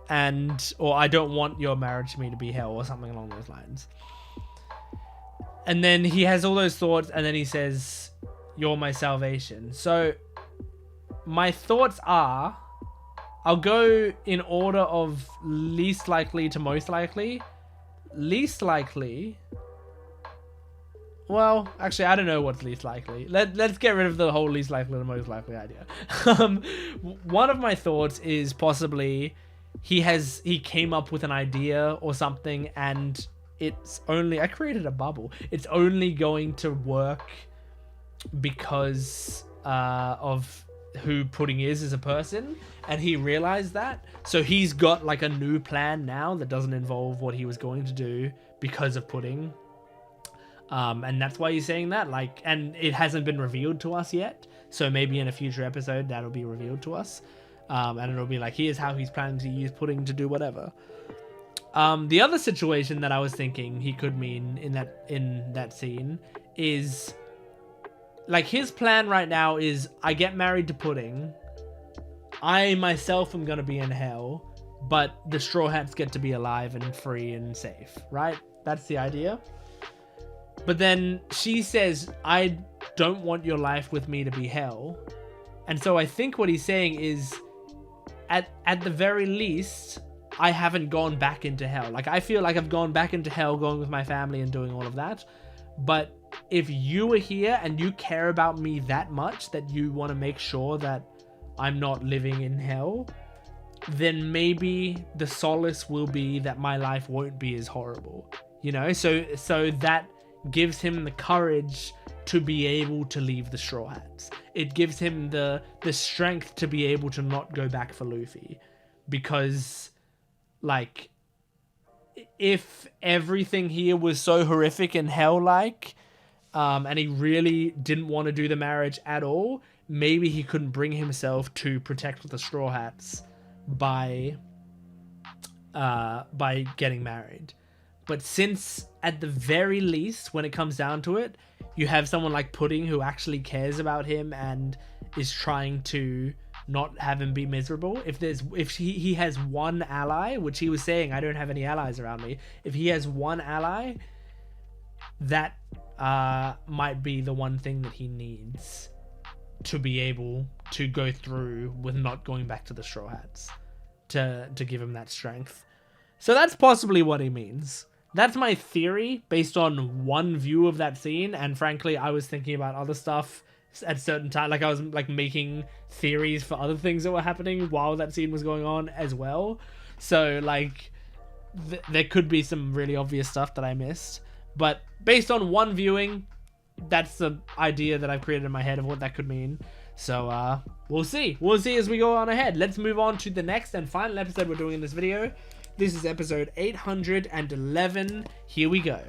I don't want your marriage to me to be hell, or something along those lines. And then he has all those thoughts, and then he says, "You're my salvation." So my thoughts are, I'll go in order of least likely to most likely. Least likely, well, actually, I don't know what's least likely. Let's get rid of the whole least likely to most likely idea. One of my thoughts is possibly he came up with an idea or something, and it's only, I created a bubble, it's only going to work because of who Pudding is as a person, and he realized that, so he's got like a new plan now that doesn't involve what he was going to do because of Pudding. And that's why he's saying that, like, and it hasn't been revealed to us yet, so maybe in a future episode that'll be revealed to us. And it'll be like, here's how he's planning to use Pudding to do whatever. The other situation that I was thinking he could mean in that scene is, like, his plan right now is, I get married to Pudding, I myself am gonna be in hell, but the Straw Hats get to be alive and free and safe, right? That's the idea. But then she says, I don't want your life with me to be hell. And so I think what he's saying is, at the very least, I haven't gone back into hell. Like, I feel like I've gone back into hell, going with my family and doing all of that. But if you are here and you care about me that much that you want to make sure that I'm not living in hell, then maybe the solace will be that my life won't be as horrible. You know, so that gives him the courage to be able to leave the Straw Hats. It gives him the strength to be able to not go back for Luffy. Because, like, if everything here was so horrific and hell-like, and he really didn't want to do the marriage at all, maybe he couldn't bring himself to protect the Straw Hats by getting married. But since, at the very least, when it comes down to it, you have someone like Pudding who actually cares about him and is trying to not have him be miserable. If he has one ally, which he was saying, I don't have any allies around me. If he has one ally, that might be the one thing that he needs to be able to go through with not going back to the Straw Hats, to give him that strength. So that's possibly what he means. That's my theory based on one view of that scene, and frankly, I was thinking about other stuff at certain time. Like, I was like making theories for other things that were happening while that scene was going on as well. So, like, there could be some really obvious stuff that I missed. But based on one viewing, that's the idea that I've created in my head of what that could mean. So we'll see. We'll see as we go on ahead. Let's move on to the next and final episode we're doing in this video. This is episode 811. Here we go.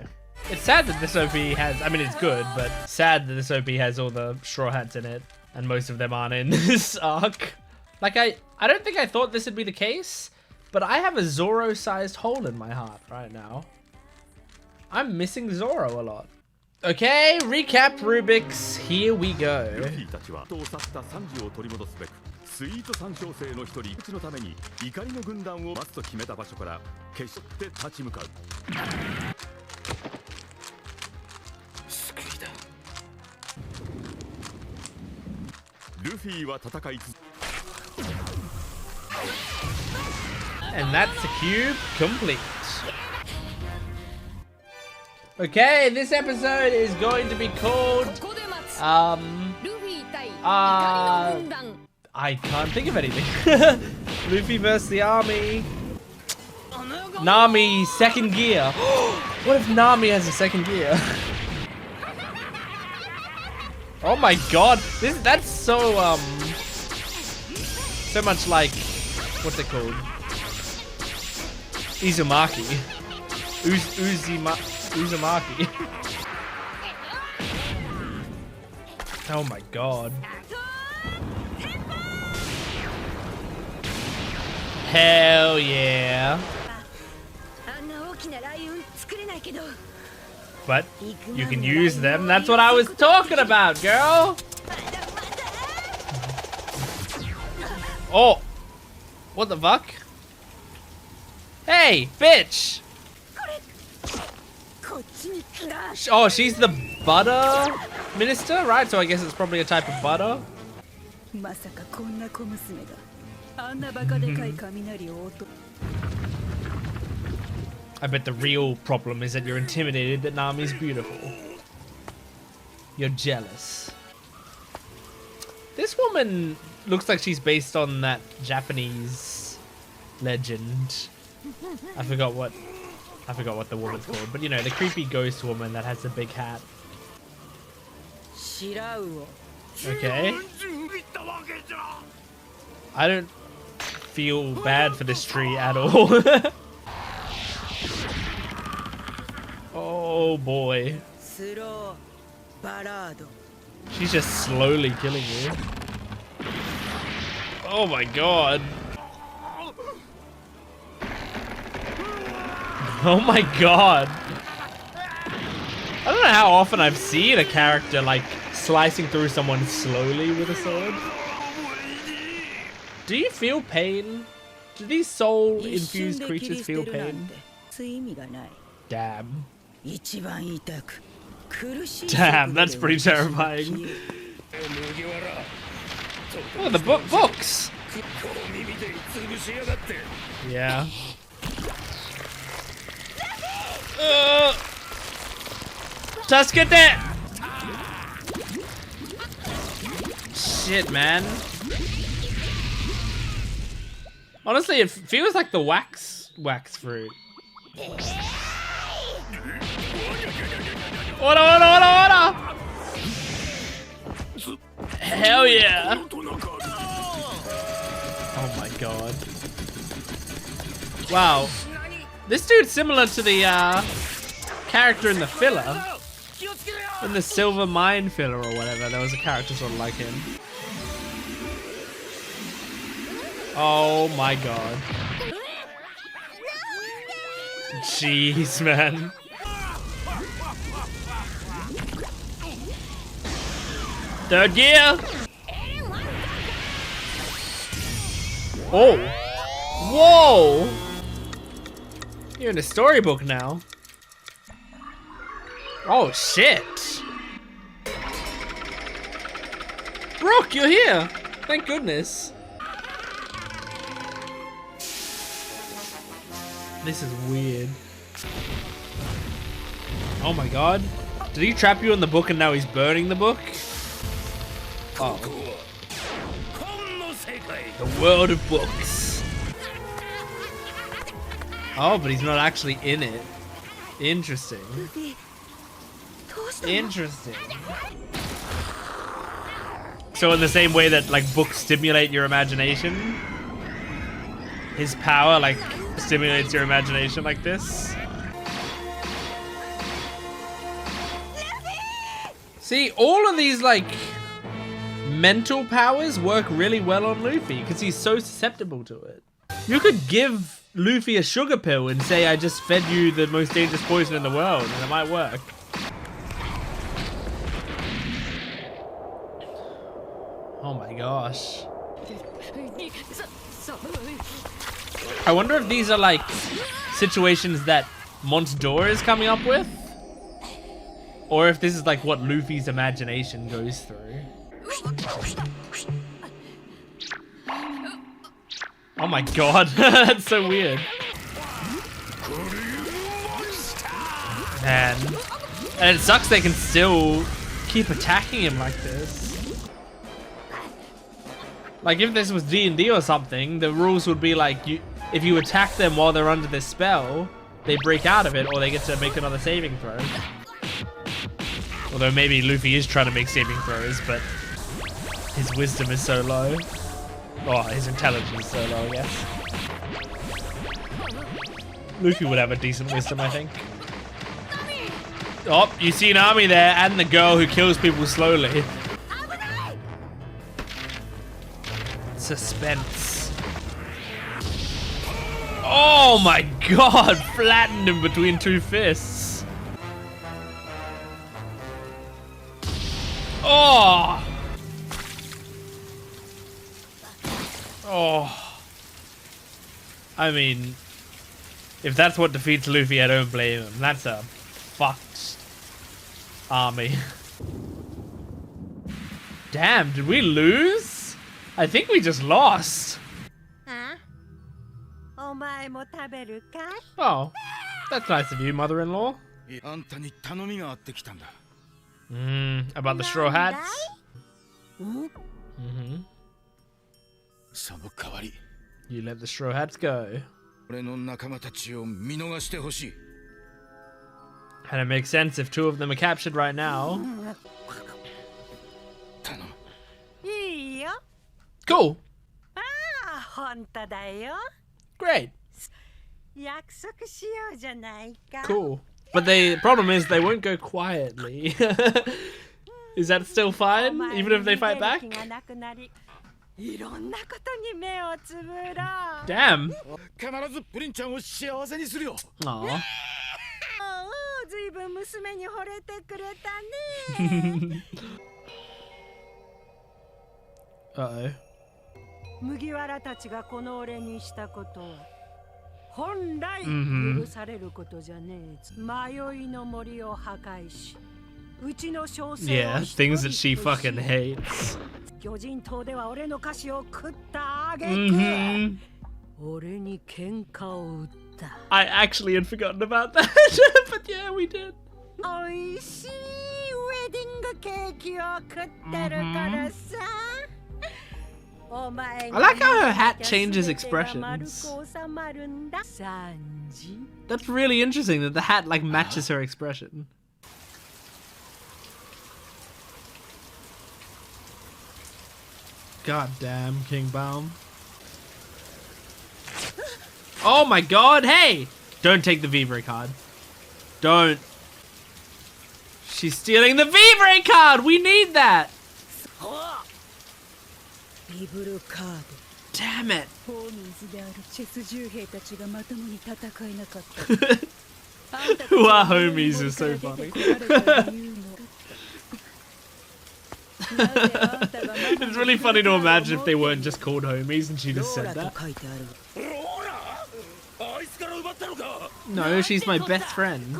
It's sad that this OP has, I mean, it's good, but sad that this OP has all the Straw Hats in it, and most of them aren't in this arc. Like, I don't think I thought this would be the case, but I have a Zoro-sized hole in my heart right now. I'm missing Zoro a lot. Okay, recap Rubik's. Here we go. And that's the cube complete. Okay, this episode is going to be called I can't think of anything. Luffy versus the army. Nami second gear. What if Nami has a second gear? Oh my god, that's so so much like, what's it called? Uzumaki. Uzumaki. Oh my god. Hell yeah. But you can use them. That's what I was talking about, girl. Oh. What the fuck? Hey, bitch. Oh, she's the butter minister, right? So I guess it's probably a type of butter. I bet the real problem is that you're intimidated that Nami's beautiful. You're jealous. This woman looks like she's based on that Japanese legend. I forgot what the woman's called, but you know, the creepy ghost woman that has the big hat. Okay. I don't feel bad for this tree at all. Oh boy. She's just slowly killing you. Oh my god. Oh my god. I don't know how often I've seen a character like slicing through someone slowly with a sword. Do you feel pain? Do these soul-infused creatures feel pain? Damn. Damn, that's pretty terrifying. Oh, the books! Yeah. Tasukete! Shit, man. Honestly, it feels like the wax fruit. Order! Hell yeah! Oh my god. Wow. This dude's similar to the character in the filler. In the Silver Mine filler or whatever. There was a character sort of like him. Oh my god. Jeez, man. Third gear. Oh. Whoa. You're in a storybook now. Oh shit. Brooke, you're here. Thank goodness. This is weird. Oh my god. Did he trap you in the book and now he's burning the book? Oh. The world of books. Oh, but he's not actually in it. Interesting. Interesting. So in the same way that like books stimulate your imagination, his power like stimulates your imagination like this. See, all of these like mental powers work really well on Luffy because he's so susceptible to it. You could give Luffy a sugar pill and say, I just fed you the most dangerous poison in the world, and it might work. Oh my gosh. I wonder if these are like situations that Montdor is coming up with, or if this is like what Luffy's imagination goes through. Oh my god, that's so weird. Man. And it sucks they can still keep attacking him like this. Like if this was D&D or something, the rules would be like, if you attack them while they're under this spell, they break out of it or they get to make another saving throw. Although maybe Luffy is trying to make saving throws, but his wisdom is so low. Oh, his intelligence is so low, I guess. Luffy would have a decent wisdom, I think. Oh, you see Nami there, and the girl who kills people slowly. Suspense. Oh my god, flattened him between two fists. Oh. Oh. I mean, if that's what defeats Luffy, I don't blame him. That's a fucked army. Damn, did we lose? I think we just lost. Oh, that's nice of you, mother-in-law. About the straw hats? Mm-hmm. You let the straw hats go. And it makes sense if two of them are captured right now. Cool. Great. Cool. But the problem is they won't go quietly. Is that still fine, even if they fight back? Damn. Aww. Uh-oh. Yeah, things that she fucking hates. I actually had forgotten about that, but yeah, we did. I like how her hat changes expressions. That's really interesting that the hat like matches her expression. God damn, King Baum. Oh my god, hey! Don't take the Vivre card. Don't. She's stealing the Vivre card! We need that! Damn it! Who are homies is so funny. It's really funny to imagine if they weren't just called homies and she just said that. No, she's my best friend.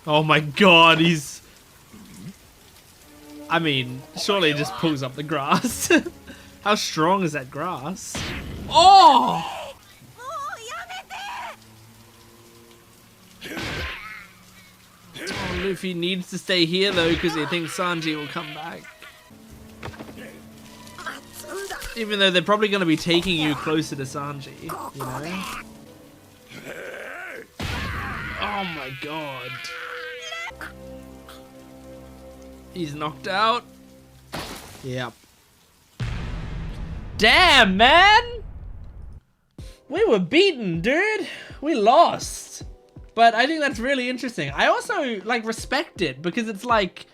Oh my god, he's... I mean, surely he just pulls up the grass. How strong is that grass? Oh! Oh, Luffy needs to stay here though because he thinks Sanji will come back. Even though they're probably going to be taking you closer to Sanji, you know? Oh my god. He's knocked out. Yep. Damn, man! We were beaten, dude. We lost. But I think that's really interesting. I also, like, respect it because it's like,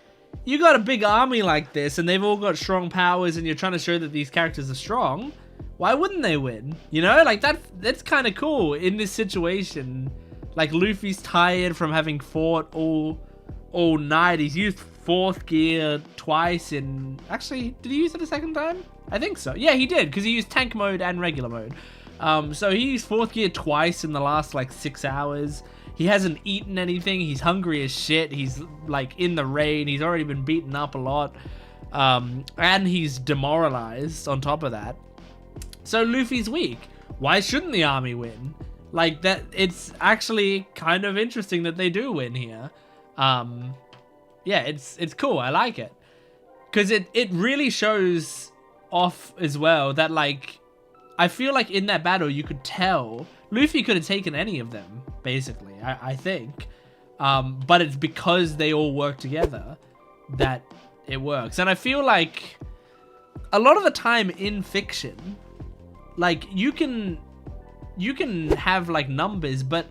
you got a big army like this and they've all got strong powers and you're trying to show that these characters are strong. Why wouldn't they win? You know, like that's kind of cool in this situation. Like Luffy's tired from having fought all night. He's used 4th gear twice in... Actually, did he use it a second time? I think so. Yeah, he did because he used tank mode and regular mode. So he used 4th gear twice in the last like 6 hours. He hasn't eaten anything. He's hungry as shit. He's like in the rain. He's already been beaten up a lot. And he's demoralized on top of that. So Luffy's weak. Why shouldn't the army win? Like that, it's actually kind of interesting that they do win here. Yeah, it's cool. I like it. Because it really shows off as well that like, I feel like in that battle you could tell Luffy could have taken any of them, basically, I think. But it's because they all work together that it works. And I feel like a lot of the time in fiction, like you can have like numbers, but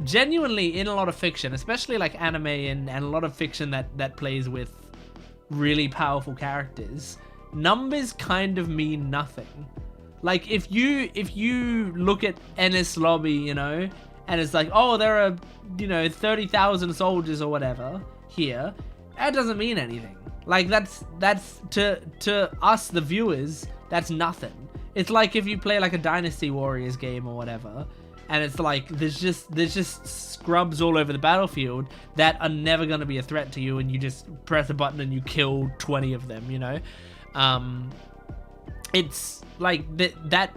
genuinely in a lot of fiction, especially like anime and a lot of fiction that plays with really powerful characters, numbers kind of mean nothing. Like if you look at Ennis Lobby, you know, and it's like, oh, there are, you know, 30,000 soldiers or whatever here, that doesn't mean anything. Like that's to us the viewers, that's nothing. It's like if you play like a Dynasty Warriors game or whatever, and it's like there's just scrubs all over the battlefield that are never going to be a threat to you, and you just press a button and you kill 20 of them, you know. It's like that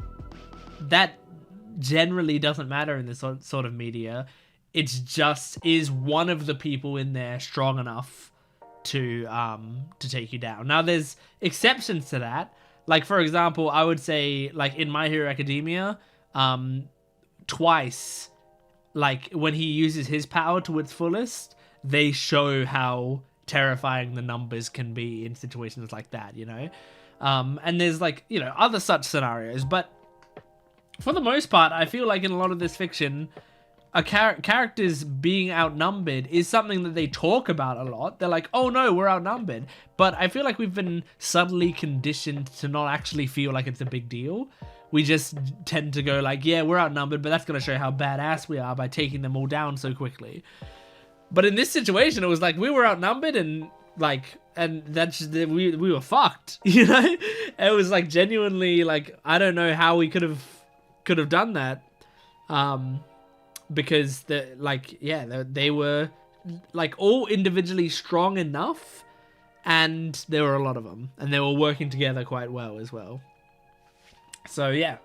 generally doesn't matter in this sort of media. It's just, is one of the people in there strong enough to take you down? Now there's exceptions to that. Like for example, I would say like in My Hero Academia, twice, like when he uses his power to its fullest, they show how terrifying the numbers can be in situations like that, you know. And there's like, you know, other such scenarios, but for the most part, I feel like in a lot of this fiction, characters being outnumbered is something that they talk about a lot. They're like, oh no, we're outnumbered. But I feel like we've been subtly conditioned to not actually feel like it's a big deal. We just tend to go like, yeah, we're outnumbered, but that's going to show how badass we are by taking them all down so quickly. But in this situation, it was like we were outnumbered and like, and that's just, we were fucked, you know. It was like genuinely like, I don't know how we could have done that, because they were like all individually strong enough, and there were a lot of them, and they were working together quite well as well. So yeah,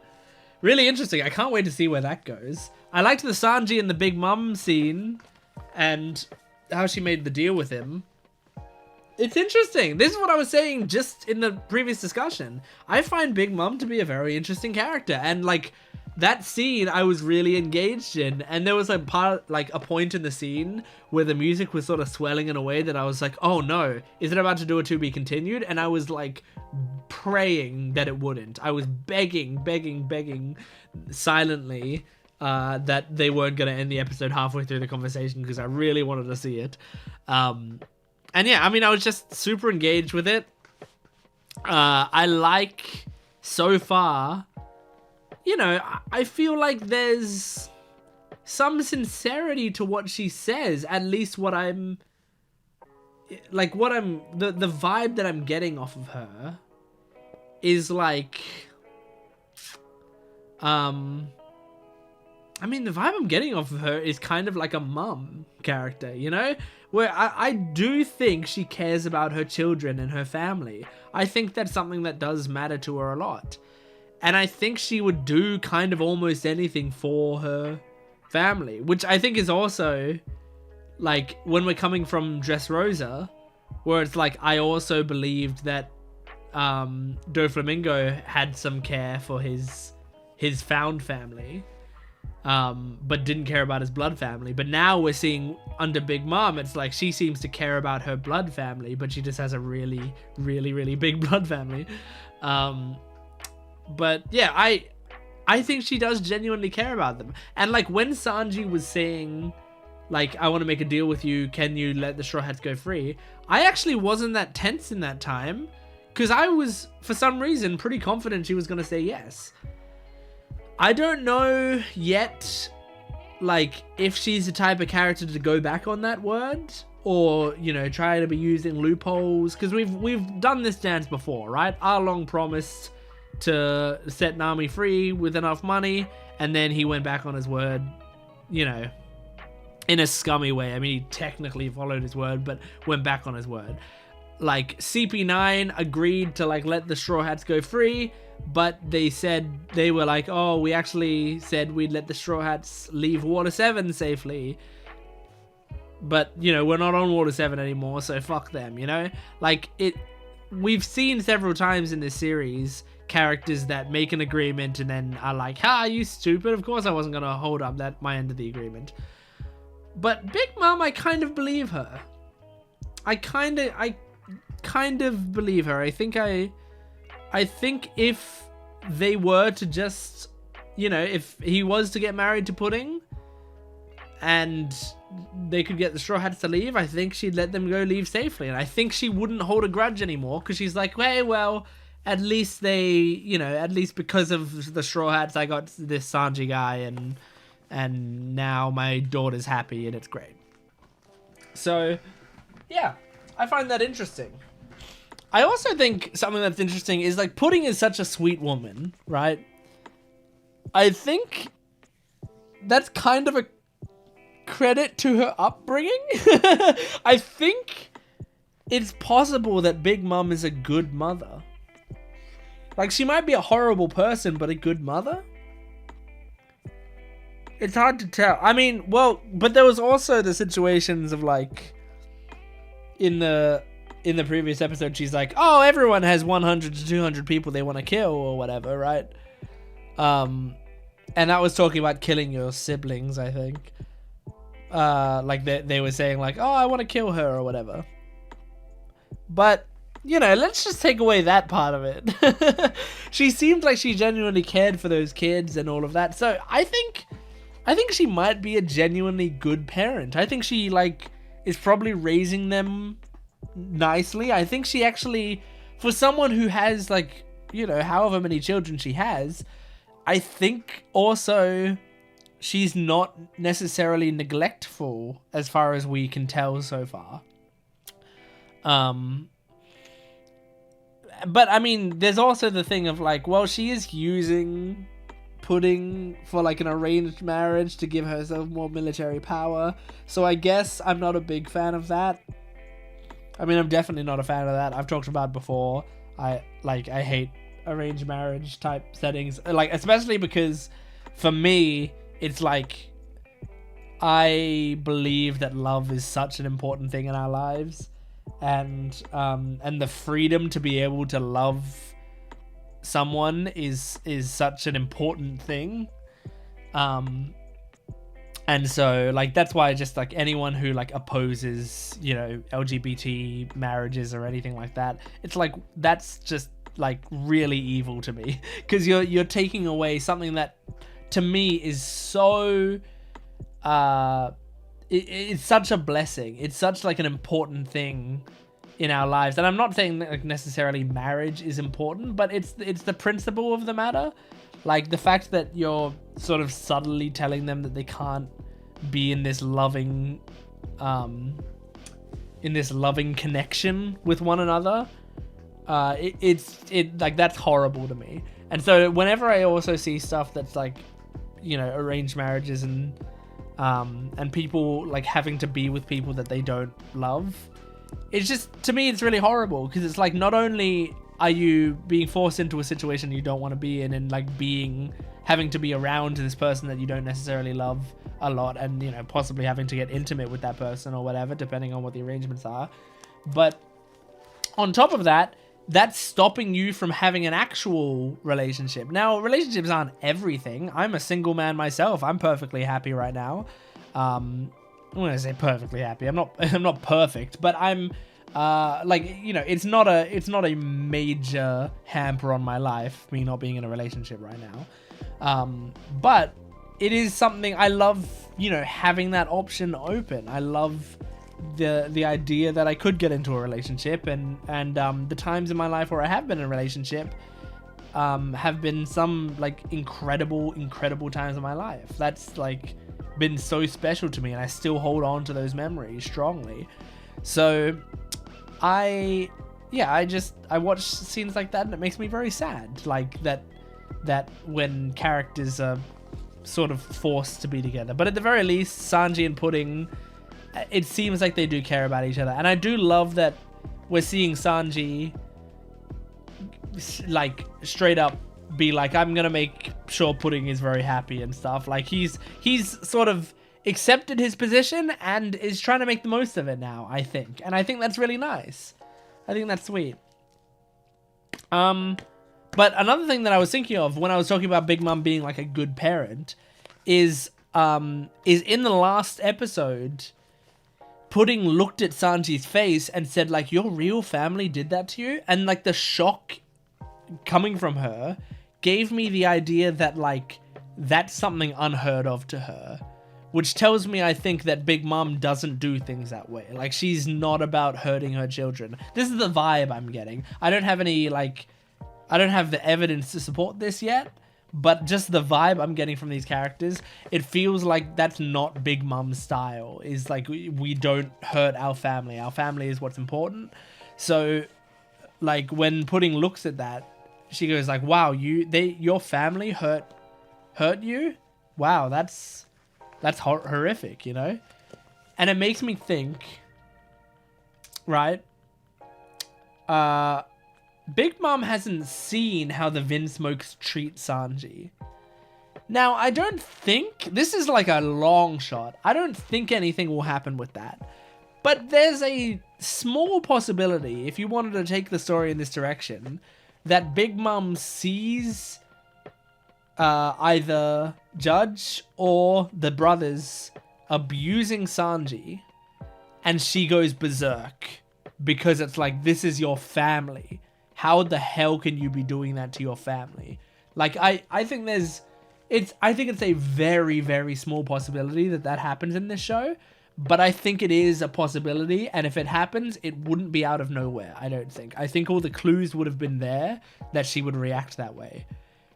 really interesting. I can't wait to see where that goes. I liked the Sanji and the Big Mom scene and how she made the deal with him. It's interesting. This is what I was saying just in the previous discussion. I find Big Mom to be a very interesting character, and like that scene I was really engaged in, and there was a point in the scene where the music was sort of swelling in a way that I was like, oh no, is it about to do a to be continued? And I was like praying that it wouldn't. I was begging silently that they weren't going to end the episode halfway through the conversation, because I really wanted to see it. And yeah, I mean, I was just super engaged with it. I like, so far, you know, I feel like there's some sincerity to what she says. At least the vibe that I'm getting off of her is like, I mean, the vibe I'm getting off of her is kind of like a mum character, you know? Where I do think she cares about her children and her family. I think that's something that does matter to her a lot. And I think she would do kind of almost anything for her family. Which I think is also, like, when we're coming from Dressrosa, where it's like, I also believed that, Doflamingo had some care for his found family, but didn't care about his blood family. But now we're seeing under Big Mom, it's like she seems to care about her blood family, but she just has a really, really, really big blood family. But yeah, I think she does genuinely care about them. And like when Sanji was saying, like, I want to make a deal with you, can you let the Straw Hats go free? I actually wasn't that tense in that time, because I was, for some reason, pretty confident she was going to say yes. I don't know yet, like, if she's the type of character to go back on that word, or, you know, try to be using loopholes, because we've done this dance before, right? Arlong promised to set Nami free with enough money, and then he went back on his word, you know, in a scummy way. I mean, he technically followed his word, but went back on his word. Like, CP9 agreed to, like, let the Straw Hats go free, but they said, they were like, oh, we actually said we'd let the Straw Hats leave Water 7 safely. But, you know, we're not on Water 7 anymore, so fuck them, you know? Like, we've seen several times in this series characters that make an agreement and then are like, ha, you stupid, of course I wasn't gonna hold up my end of the agreement. But Big Mom, I kind of believe her. I kind of believe her. I think if they were to just, you know, if he was to get married to Pudding and they could get the Straw Hats to leave, I think she'd let them go leave safely. And I think she wouldn't hold a grudge anymore, because she's like, hey, well, at least they, you know, at least because of the Straw Hats, I got this Sanji guy, and now my daughter's happy and it's great. So, yeah, I find that interesting. I also think something that's interesting is, like, Pudding is such a sweet woman, right? I think that's kind of a credit to her upbringing. I think it's possible that Big Mom is a good mother. Like, she might be a horrible person, but a good mother? It's hard to tell. I mean, well, but there was also the situations of, like, in the previous episode, she's like, oh, everyone has 100 to 200 people they want to kill or whatever, right? And that was talking about killing your siblings, I think. Like, they were saying, like, oh, I want to kill her or whatever. But, you know, let's just take away that part of it. She seemed like she genuinely cared for those kids and all of that. So I think she might be a genuinely good parent. I think she, like, is probably raising them nicely. I think she actually, for someone who has, like, you know, however many children she has, I think also she's not necessarily neglectful as far as we can tell so far. But I mean, there's also the thing of, like, well, she is using Pudding for, like, an arranged marriage to give herself more military power. So I guess I'm not a big fan of that. I mean, I'm definitely not a fan of that. I've talked about before. I hate arranged marriage type settings. Like, especially because for me, it's like, I believe that love is such an important thing in our lives. And the freedom to be able to love someone is such an important thing. And so, like, that's why just, like, anyone who, like, opposes, you know, LGBT marriages or anything like that, it's like, that's just, like, really evil to me, because you're taking away something that to me is so it's such a blessing. It's such, like, an important thing in our lives. And I'm not saying that, like, necessarily marriage is important, but it's the principle of the matter. Like, the fact that you're sort of subtly telling them that they can't be in this loving connection with one another, it's like, that's horrible to me. And so whenever I also see stuff that's, like, you know, arranged marriages and people, like, having to be with people that they don't love, it's just, to me, it's really horrible, because it's like, not only are you being forced into a situation you don't want to be in, and, like, having to be around this person that you don't necessarily love a lot, and, you know, possibly having to get intimate with that person or whatever, depending on what the arrangements are. But on top of that, that's stopping you from having an actual relationship. Now, relationships aren't everything. I'm a single man myself. I'm perfectly happy right now. I'm gonna say perfectly happy. I'm not perfect, but I'm like, you know, it's not a major hamper on my life, me not being in a relationship right now. But it is something I love, you know, having that option open. I love the idea that I could get into a relationship, and the times in my life where I have been in a relationship have been some like incredible times in my life. That's like been so special to me, and I still hold on to those memories strongly. So I watch scenes like that and it makes me very sad, like that when characters are sort of forced to be together. But at the very least, Sanji and Pudding, it seems like they do care about each other. And I do love that we're seeing Sanji like straight up be like, I'm gonna make sure Pudding is very happy and stuff. Like he's sort of accepted his position and is trying to make the most of it now, I think. And I think that's really nice. I think that's sweet. But another thing that I was thinking of when I was talking about Big Mom being like a good parent is in the last episode, Pudding looked at Sanji's face and said like, your real family did that to you? And like the shock coming from her gave me the idea that like that's something unheard of to her, which tells me, I think, that Big Mom doesn't do things that way. Like, she's not about hurting her children. This is the vibe I'm getting. I don't have the evidence to support this yet, but just the vibe I'm getting from these characters, it feels like that's not Big Mom's style. Is like, we don't hurt our family. Our family is what's important. So, like, when Pudding looks at that, she goes like, wow, your family hurt you? Wow, that's horrific, you know? And it makes me think, right? Big Mom hasn't seen how the Vinsmokes treat Sanji. Now, I don't think, this is like a long shot, I don't think anything will happen with that. But there's a small possibility, if you wanted to take the story in this direction, that Big Mom sees either Judge or the brothers abusing Sanji, and she goes berserk because it's like, this is your family. How the hell can you be doing that to your family? Like, I think it's a very, very small possibility that happens in this show, but I think it is a possibility, and if it happens, it wouldn't be out of nowhere, I don't think. I think all the clues would have been there that she would react that way.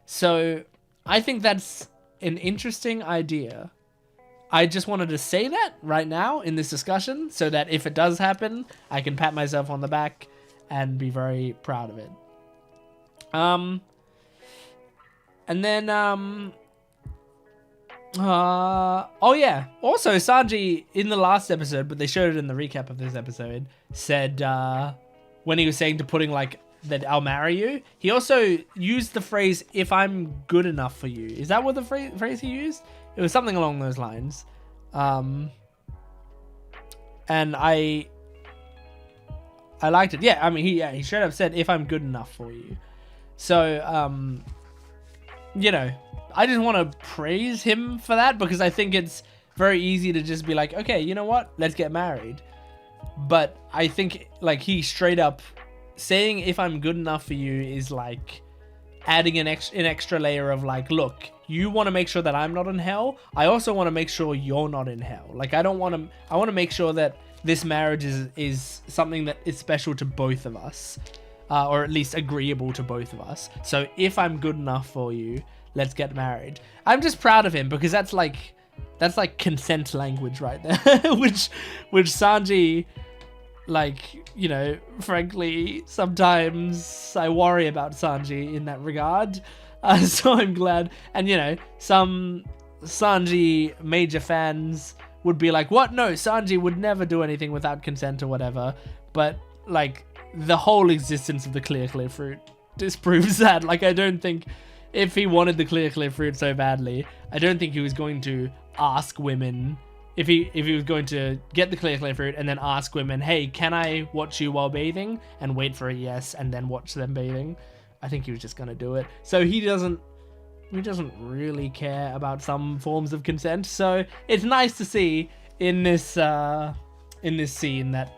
So I think that's an interesting idea. I just wanted to say that right now in this discussion so that if it does happen, I can pat myself on the back and be very proud of it. And then, oh yeah, also Sanji in the last episode, but they showed it in the recap of this episode, said, when he was saying to Pudding like, that I'll marry you, he also used the phrase, if I'm good enough for you. Is that what the phrase he used? It was something along those lines. And I liked it. Yeah, I mean, he straight up said, if I'm good enough for you. So, you know, I just want to praise him for that, because I think it's very easy to just be like, okay, you know what? Let's get married. But I think like he straight up saying, if I'm good enough for you, is like adding an extra layer of like, look, you want to make sure that I'm not in hell. I also want to make sure you're not in hell. Like, I want to make sure that this marriage is something that is special to both of us, or at least agreeable to both of us. So if I'm good enough for you, let's get married. I'm just proud of him, because that's like consent language right there, which Sanji, like, you know, frankly, sometimes I worry about Sanji in that regard. So I'm glad. And, you know, some Sanji major fans would be like, what? No, Sanji would never do anything without consent or whatever. But, like, the whole existence of the clear fruit disproves that. Like, I don't think, if he wanted the clear fruit so badly, I don't think he was going to ask women if he was going to get the clear fruit and then ask women, hey, can I watch you while bathing, and wait for a yes and then watch them bathing, I think he was just gonna do it. So he doesn't really care about some forms of consent. So it's nice to see in this scene that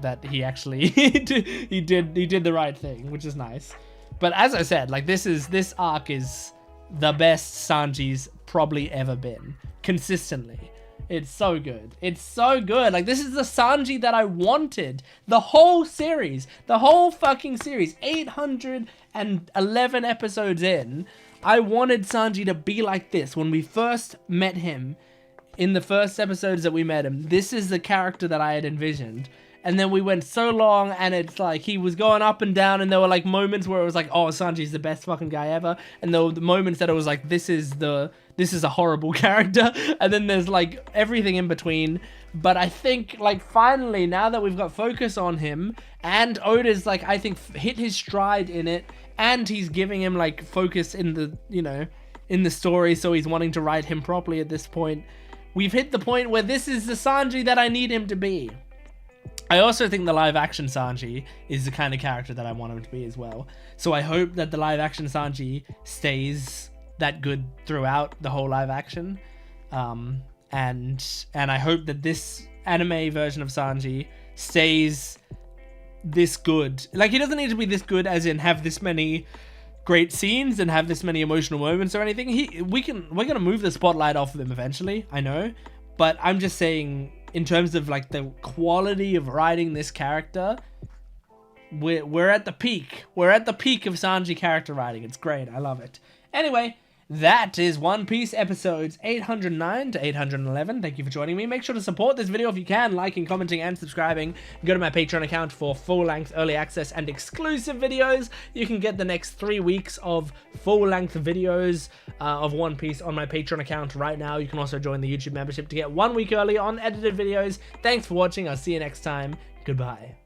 that he actually he did the right thing, which is nice. But as I said, like this arc is the best Sanji's probably ever been, consistently. It's so good. It's so good. Like, this is the Sanji that I wanted. The whole series. The whole fucking series. 811 episodes in. I wanted Sanji to be like this. When we first met him, in the first episodes that we met him, this is the character that I had envisioned. And then we went so long, and it's like he was going up and down, and there were like moments where it was like, oh, Sanji's the best fucking guy ever, and there were the moments that it was like, this is a horrible character, and then there's like everything in between. But I think like finally, now that we've got focus on him, and Oda's like, I think hit his stride in it, and he's giving him like focus in the, you know, in the story, so he's wanting to write him properly at this point. We've hit the point where this is the Sanji that I need him to be. I also think the live-action Sanji is the kind of character that I want him to be as well. So I hope that the live-action Sanji stays that good throughout the whole live-action. And I hope that this anime version of Sanji stays this good. Like, he doesn't need to be this good as in have this many great scenes and have this many emotional moments or anything. We're gonna move the spotlight off of him eventually, I know. But I'm just saying, in terms of like the quality of writing this character, we're at the peak. We're at the peak of Sanji character writing. It's great. I love it. Anyway, that is One Piece episodes 809 to 811. Thank you for joining me. Make sure to support this video if you can, liking, commenting, and subscribing. Go to my Patreon account for full-length early access and exclusive videos. You can get the next 3 weeks of full-length videos of One Piece on my Patreon account right now. You can also join the YouTube membership to get 1 week early on edited videos. Thanks for watching. I'll see you next time. Goodbye.